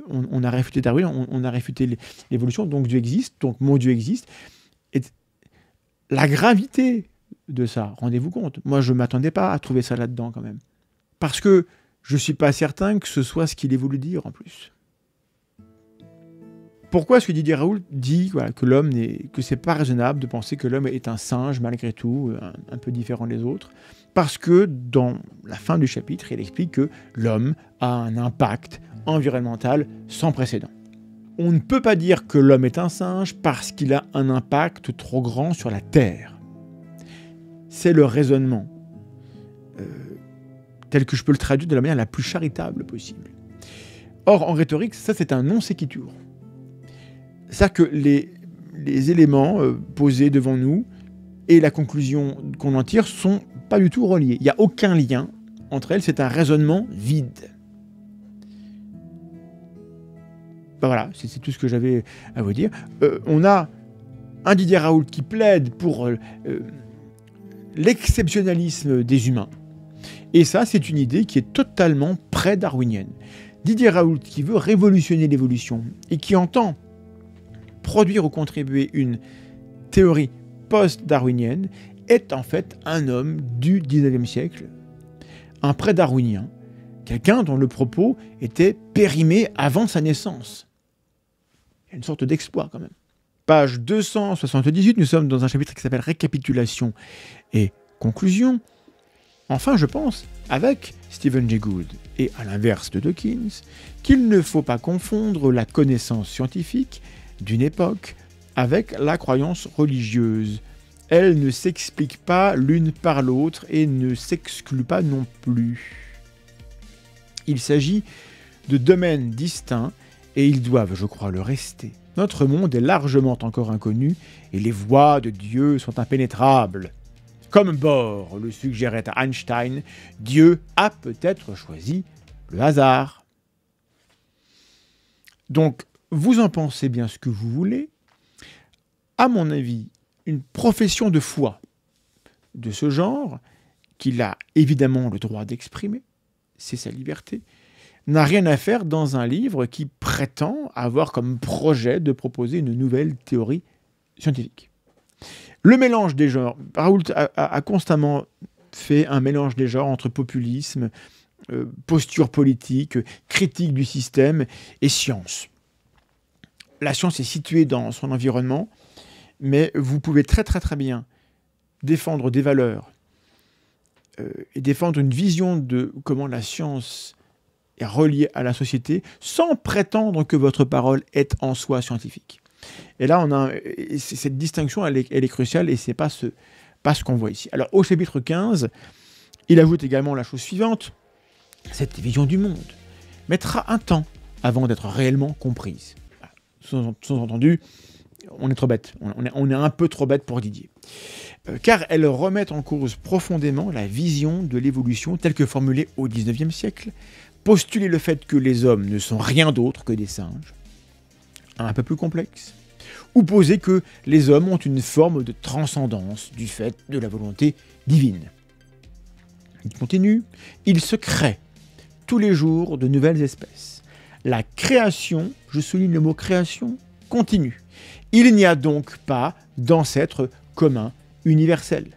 on a réfuté Darwin, on a réfuté l'évolution, donc Dieu existe, donc mon Dieu existe. Et la gravité de ça, rendez-vous compte. Moi, je ne m'attendais pas à trouver ça là-dedans quand même. Parce que je ne suis pas certain que ce soit ce qu'il ait voulu dire en plus. Pourquoi est-ce que Didier Raoult dit que c'est pas raisonnable de penser que l'homme est un singe malgré tout, un peu différent des autres? Parce que dans la fin du chapitre, il explique que l'homme a un impact environnemental sans précédent. On ne peut pas dire que l'homme est un singe parce qu'il a un impact trop grand sur la Terre. C'est le raisonnement tel que je peux le traduire de la manière la plus charitable possible. Or, en rhétorique, ça c'est un non sequitur. C'est-à-dire que les éléments posés devant nous et la conclusion qu'on en tire sont pas du tout reliés. Il n'y a aucun lien entre elles, c'est un raisonnement vide. Voilà, c'est tout ce que j'avais à vous dire. On a Un Didier Raoult qui plaide pour l'exceptionnalisme des humains. Et ça, c'est une idée qui est totalement pré-darwinienne. Didier Raoult qui veut révolutionner l'évolution et qui entend produire ou contribuer une théorie post-darwinienne est en fait un homme du 19e siècle, un pré-darwinien, quelqu'un dont le propos était périmé avant sa naissance. Il y a une sorte d'exploit quand même. Page 278, nous sommes dans un chapitre qui s'appelle Récapitulation et conclusion. Enfin, je pense, avec Stephen Jay Gould et à l'inverse de Dawkins, qu'il ne faut pas confondre la connaissance scientifique d'une époque avec la croyance religieuse. Elle ne s'explique pas l'une par l'autre et ne s'exclut pas non plus. Il s'agit de domaines distincts et ils doivent, je crois, le rester. Notre monde est largement encore inconnu et les voies de Dieu sont impénétrables. Comme Bohr le suggérait à Einstein, Dieu a peut-être choisi le hasard. Donc, vous en pensez bien ce que vous voulez. À mon avis, une profession de foi de ce genre, qu'il a évidemment le droit d'exprimer, c'est sa liberté, n'a rien à faire dans un livre qui prétend avoir comme projet de proposer une nouvelle théorie scientifique. Le mélange des genres, Raoult a constamment fait un mélange des genres entre populisme, posture politique, critique du système et science. La science est située dans son environnement, mais vous pouvez très bien défendre des valeurs et défendre une vision de comment la science est reliée à la société sans prétendre que votre parole est en soi scientifique. Et là, cette distinction, elle est cruciale et c'est pas ce qu'on voit ici. Alors, au chapitre 15, il ajoute également la chose suivante. Cette vision du monde mettra un temps avant d'être réellement comprise. Sous-entendu, on est trop bête. On est un peu trop bête pour Didier. Car elle remet en cause profondément la vision de l'évolution telle que formulée au XIXe siècle, postuler le fait que les hommes ne sont rien d'autre que des singes, un peu plus complexe, ou poser que les hommes ont une forme de transcendance du fait de la volonté divine. Il continue, il se crée tous les jours de nouvelles espèces. La création, je souligne le mot création, continue. Il n'y a donc pas d'ancêtre commun universel.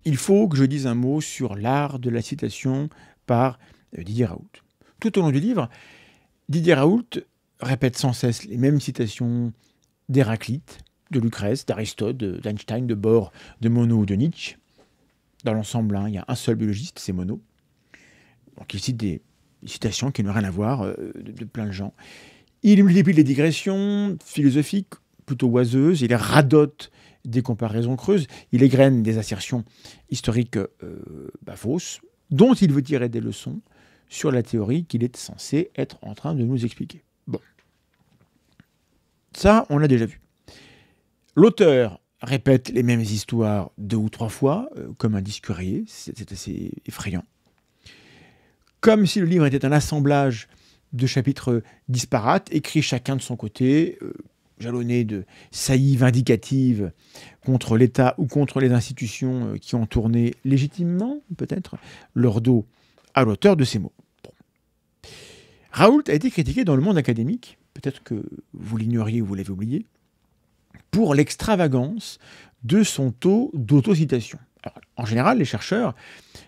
Il faut que je dise un mot sur l'art de la citation par Didier Raoult. Tout au long du livre, Didier Raoult répète sans cesse les mêmes citations d'Héraclite, de Lucrèce, d'Aristote, d'Einstein, de Bohr, de Monod ou de Nietzsche. Dans l'ensemble, il y a un seul biologiste, c'est Monod. Donc il cite des citations qui n'ont rien à voir de plein de gens. Il multiplie les digressions philosophiques plutôt oiseuses, il radote des comparaisons creuses, il égrène des assertions historiques fausses, dont il veut tirer des leçons sur la théorie qu'il est censé être en train de nous expliquer. Bon. Ça, on l'a déjà vu. L'auteur répète les mêmes histoires 2 ou 3 fois, comme un disque rayé, c'est assez effrayant. Comme si le livre était un assemblage de chapitres disparates, écrits chacun de son côté, jalonnés de saillies vindicatives contre l'État ou contre les institutions qui ont tourné légitimement, peut-être, leur dos à l'auteur de ces mots. Bon. Raoult a été critiqué dans le monde académique, peut-être que vous l'ignoriez ou vous l'avez oublié, pour l'extravagance de son taux d'autocitation. Alors, en général, les chercheurs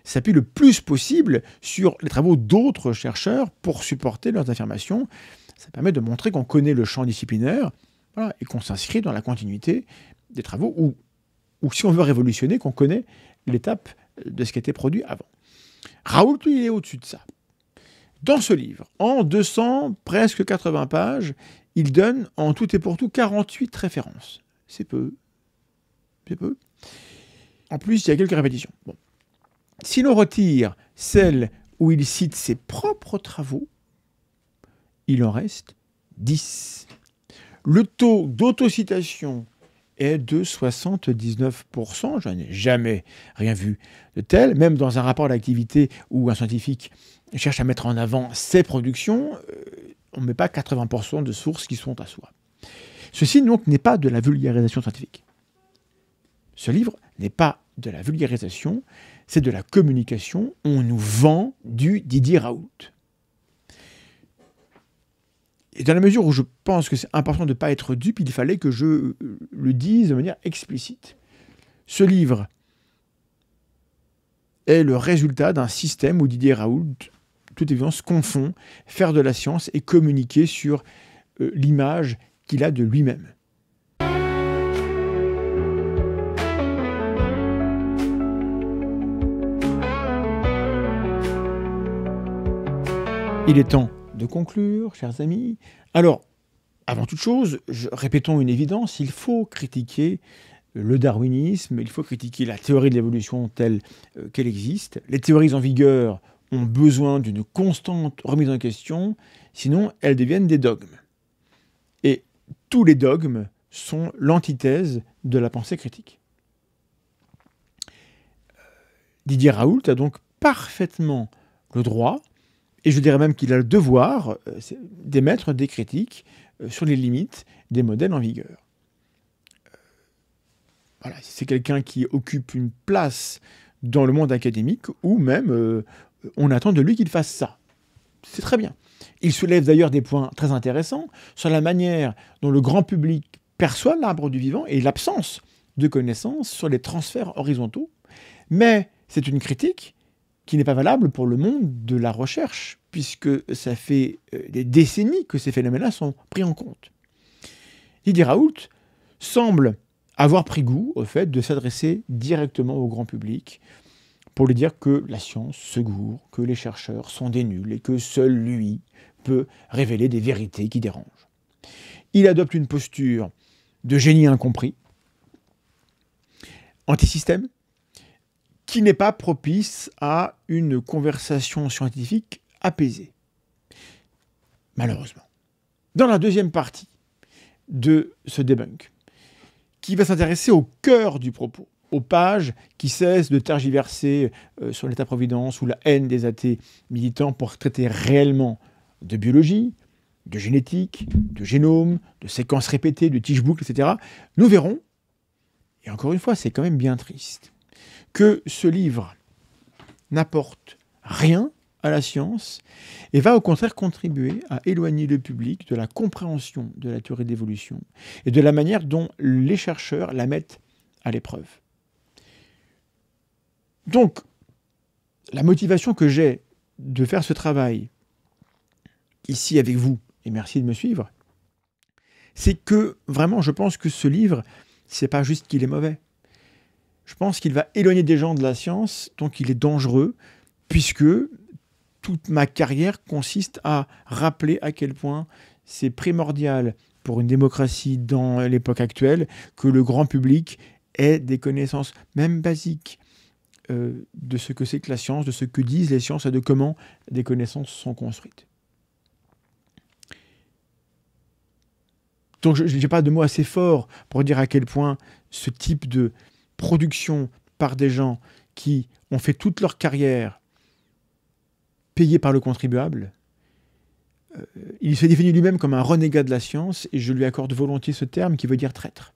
s'appuient le plus possible sur les travaux d'autres chercheurs pour supporter leurs affirmations. Ça permet de montrer qu'on connaît le champ disciplinaire, voilà, et qu'on s'inscrit dans la continuité des travaux, ou si on veut révolutionner, qu'on connaît l'étape de ce qui a été produit avant. Raoult, lui, il est au-dessus de ça. Dans ce livre, en 200, presque 80 pages, il donne en tout et pour tout 48 références. C'est peu. C'est peu. En plus, il y a quelques répétitions. Bon. Si l'on retire celle où il cite ses propres travaux, il en reste 10. Le taux d'autocitation est de 79%. Je n'ai jamais rien vu de tel. Même dans un rapport d'activité où un scientifique cherche à mettre en avant ses productions, on ne met pas 80% de sources qui sont à soi. Ceci donc n'est pas de la vulgarisation scientifique. Ce livre n'est pas de la vulgarisation, c'est de la communication. On nous vend du Didier Raoult. Et dans la mesure où je pense que c'est important de ne pas être dupe, il fallait que je le dise de manière explicite. Ce livre est le résultat d'un système où Didier Raoult, toute évidence, confond faire de la science et communiquer sur l'image qu'il a de lui-même. Il est temps de conclure, chers amis. Alors, avant toute chose, répétons une évidence, il faut critiquer le darwinisme, il faut critiquer la théorie de l'évolution telle qu'elle existe. Les théories en vigueur ont besoin d'une constante remise en question, sinon elles deviennent des dogmes. Et tous les dogmes sont l'antithèse de la pensée critique. Didier Raoult a donc parfaitement le droit, et je dirais même qu'il a le devoir d'émettre des critiques sur les limites des modèles en vigueur. Voilà, c'est quelqu'un qui occupe une place dans le monde académique où même on attend de lui qu'il fasse ça. C'est très bien. Il soulève d'ailleurs des points très intéressants sur la manière dont le grand public perçoit l'arbre du vivant et l'absence de connaissances sur les transferts horizontaux. Mais c'est une critique qui n'est pas valable pour le monde de la recherche, puisque ça fait des décennies que ces phénomènes-là sont pris en compte. Didier Raoult semble avoir pris goût au fait de s'adresser directement au grand public pour lui dire que la science se gourre, que les chercheurs sont des nuls et que seul lui peut révéler des vérités qui dérangent. Il adopte une posture de génie incompris, anti-système, qui n'est pas propice à une conversation scientifique apaisée. Malheureusement. Dans la deuxième partie de ce debunk, qui va s'intéresser au cœur du propos, aux pages qui cessent de tergiverser sur l'État-providence ou la haine des athées militants pour traiter réellement de biologie, de génétique, de génome, de séquences répétées, de tiges-boucles, etc., nous verrons, et encore une fois, c'est quand même bien triste, que ce livre n'apporte rien à la science et va au contraire contribuer à éloigner le public de la compréhension de la théorie d'évolution et de la manière dont les chercheurs la mettent à l'épreuve. Donc, la motivation que j'ai de faire ce travail ici avec vous, et merci de me suivre, c'est que vraiment je pense que ce livre, c'est pas juste qu'il est mauvais. Je pense qu'il va éloigner des gens de la science, donc il est dangereux, puisque toute ma carrière consiste à rappeler à quel point c'est primordial pour une démocratie dans l'époque actuelle que le grand public ait des connaissances, même basiques, de ce que c'est que la science, de ce que disent les sciences et de comment des connaissances sont construites. Donc je n'ai pas de mots assez forts pour dire à quel point ce type de production par des gens qui ont fait toute leur carrière payés par le contribuable, il se définit lui-même comme un renégat de la science et je lui accorde volontiers ce terme qui veut dire traître.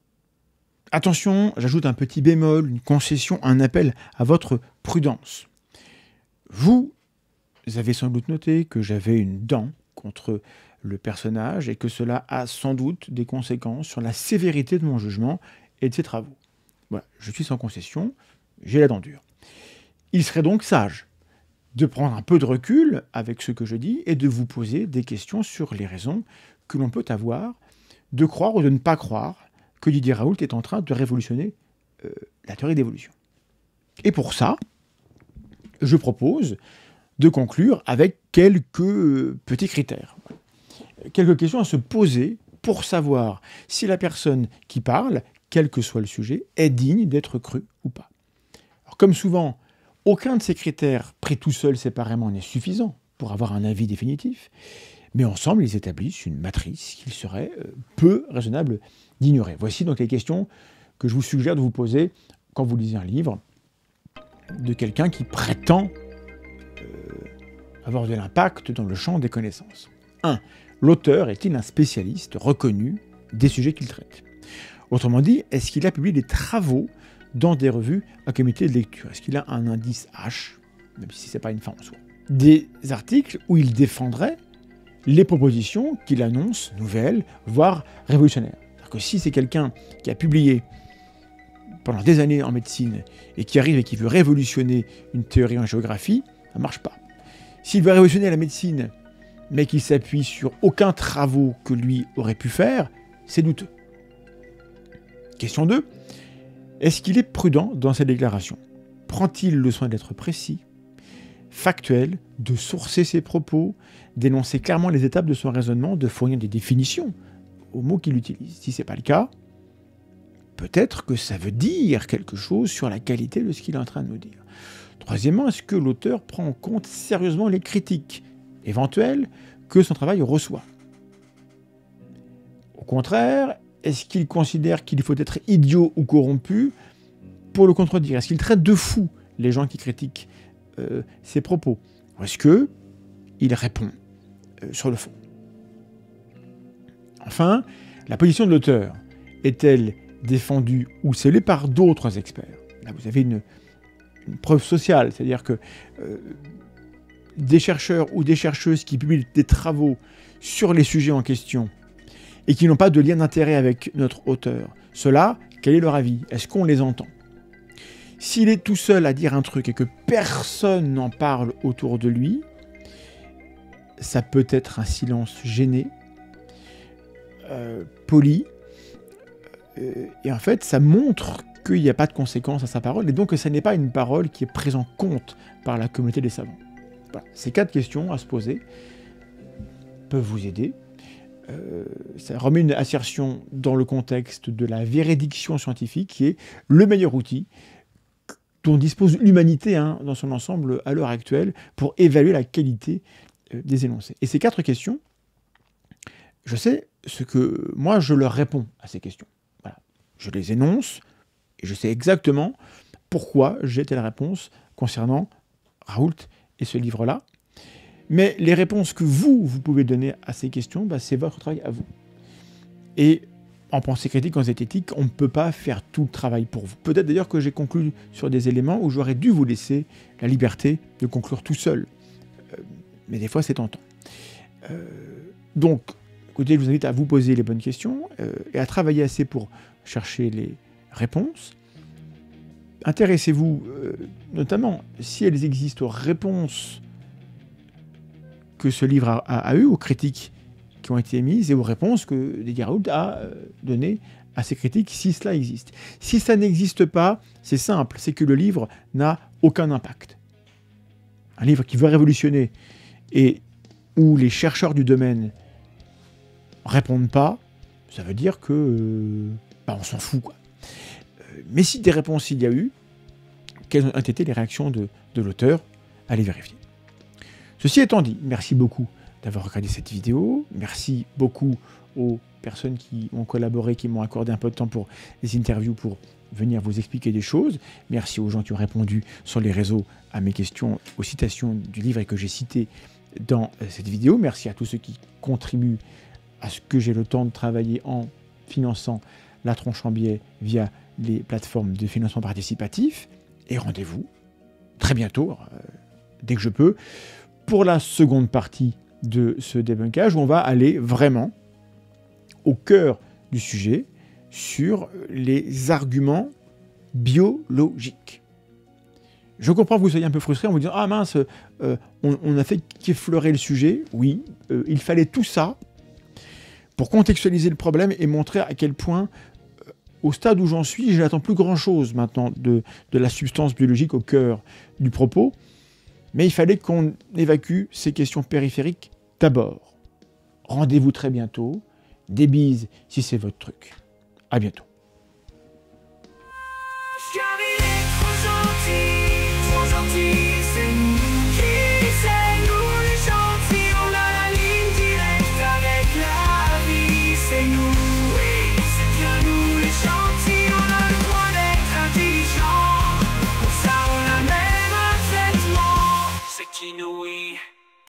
Attention, j'ajoute un petit bémol, une concession, un appel à votre prudence. Vous avez sans doute noté que j'avais une dent contre le personnage et que cela a sans doute des conséquences sur la sévérité de mon jugement et de ses travaux. Voilà, je suis sans concession, j'ai la dent dure. Il serait donc sage de prendre un peu de recul avec ce que je dis et de vous poser des questions sur les raisons que l'on peut avoir de croire ou de ne pas croire que Didier Raoult est en train de révolutionner la théorie d'évolution. Et pour ça, je propose de conclure avec quelques petits critères. Quelques questions à se poser pour savoir si la personne qui parle, quel que soit le sujet, est digne d'être crue ou pas. Alors, comme souvent, aucun de ces critères pris tout seul séparément n'est suffisant pour avoir un avis définitif, Mais ensemble, ils établissent une matrice qu'il serait peu raisonnable d'ignorer. Voici donc les questions que je vous suggère de vous poser quand vous lisez un livre de quelqu'un qui prétend avoir de l'impact dans le champ des connaissances. 1. L'auteur est-il un spécialiste reconnu des sujets qu'il traite? Autrement dit, est-ce qu'il a publié des travaux dans des revues à comité de lecture? Est-ce qu'il a un indice H, même si ce n'est pas une fin en soi? Des articles où il défendrait les propositions qu'il annonce nouvelles, voire révolutionnaires. C'est-à-dire que si c'est quelqu'un qui a publié pendant des années en médecine et qui arrive et qui veut révolutionner une théorie en géographie, ça ne marche pas. S'il veut révolutionner la médecine, mais qu'il s'appuie sur aucun travaux que lui aurait pu faire, c'est douteux. Question 2. Est-ce qu'il est prudent dans ses déclarations? Prend-il le soin d'être précis, factuel, de sourcer ses propos, d'énoncer clairement les étapes de son raisonnement, de fournir des définitions aux mots qu'il utilise? Si ce n'est pas le cas, peut-être que ça veut dire quelque chose sur la qualité de ce qu'il est en train de nous dire. Troisièmement, est-ce que l'auteur prend en compte sérieusement les critiques éventuelles que son travail reçoit? Au contraire, est-ce qu'il considère qu'il faut être idiot ou corrompu pour le contredire? Est-ce qu'il traite de fous les gens qui critiquent ses propos? Ou est-ce qu'il répond sur le fond? Enfin, la position de l'auteur est-elle défendue ou scellée par d'autres experts? Là, vous avez une preuve sociale, c'est-à-dire que des chercheurs ou des chercheuses qui publient des travaux sur les sujets en question et qui n'ont pas de lien d'intérêt avec notre auteur, ceux-là, quel est leur avis? Est-ce qu'on les entend? S'il est tout seul à dire un truc et que personne n'en parle autour de lui, ça peut être un silence gêné, poli, et en fait, ça montre qu'il n'y a pas de conséquence à sa parole, et donc que ça n'est pas une parole qui est prise en compte par la communauté des savants. Voilà. Ces 4 questions à se poser peuvent vous aider. Ça remet une assertion dans le contexte de la véridiction scientifique, qui est le meilleur outil dont dispose l'humanité dans son ensemble à l'heure actuelle pour évaluer la qualité des énoncés. Et ces 4 questions, je sais ce que moi je leur réponds à ces questions. Voilà. Je les énonce et je sais exactement pourquoi j'ai telle réponse concernant Raoult et ce livre-là. Mais les réponses que vous pouvez donner à ces questions, c'est votre travail à vous. Et en pensée critique, en zététique, on ne peut pas faire tout le travail pour vous. Peut-être d'ailleurs que j'ai conclu sur des éléments où j'aurais dû vous laisser la liberté de conclure tout seul. Mais des fois, c'est tentant. Donc, écoutez, je vous invite à vous poser les bonnes questions et à travailler assez pour chercher les réponses. Intéressez-vous, notamment, si elles existent, aux réponses que ce livre a eues, aux critiques qui ont été émises et aux réponses que Didier Raoult a données à ces critiques, si cela existe. Si ça n'existe pas, c'est simple, c'est que le livre n'a aucun impact. Un livre qui veut révolutionner et où les chercheurs du domaine répondent pas, ça veut dire que on s'en fout, quoi. Mais si des réponses il y a eu, quelles ont été les réactions de l'auteur? Allez vérifier. Ceci étant dit, merci beaucoup d'avoir regardé cette vidéo. Merci beaucoup aux personnes qui ont collaboré, qui m'ont accordé un peu de temps pour les interviews, pour venir vous expliquer des choses. Merci aux gens qui ont répondu sur les réseaux à mes questions, aux citations du livre et que j'ai cité dans cette vidéo. Merci à tous ceux qui contribuent à ce que j'ai le temps de travailler en finançant la tronche en biais via les plateformes de financement participatif. Et rendez-vous très bientôt, dès que je peux, pour la seconde partie de ce débunkage où on va aller vraiment au cœur du sujet sur les arguments biologiques. Je comprends que vous soyez un peu frustré en vous disant « Ah mince, on a fait qu'effleurer le sujet. » Oui, il fallait tout ça pour contextualiser le problème et montrer à quel point, au stade où j'en suis, je n'attends plus grand-chose maintenant de la substance biologique au cœur du propos. Mais il fallait qu'on évacue ces questions périphériques d'abord. Rendez-vous très bientôt. Des bises si c'est votre truc. À bientôt.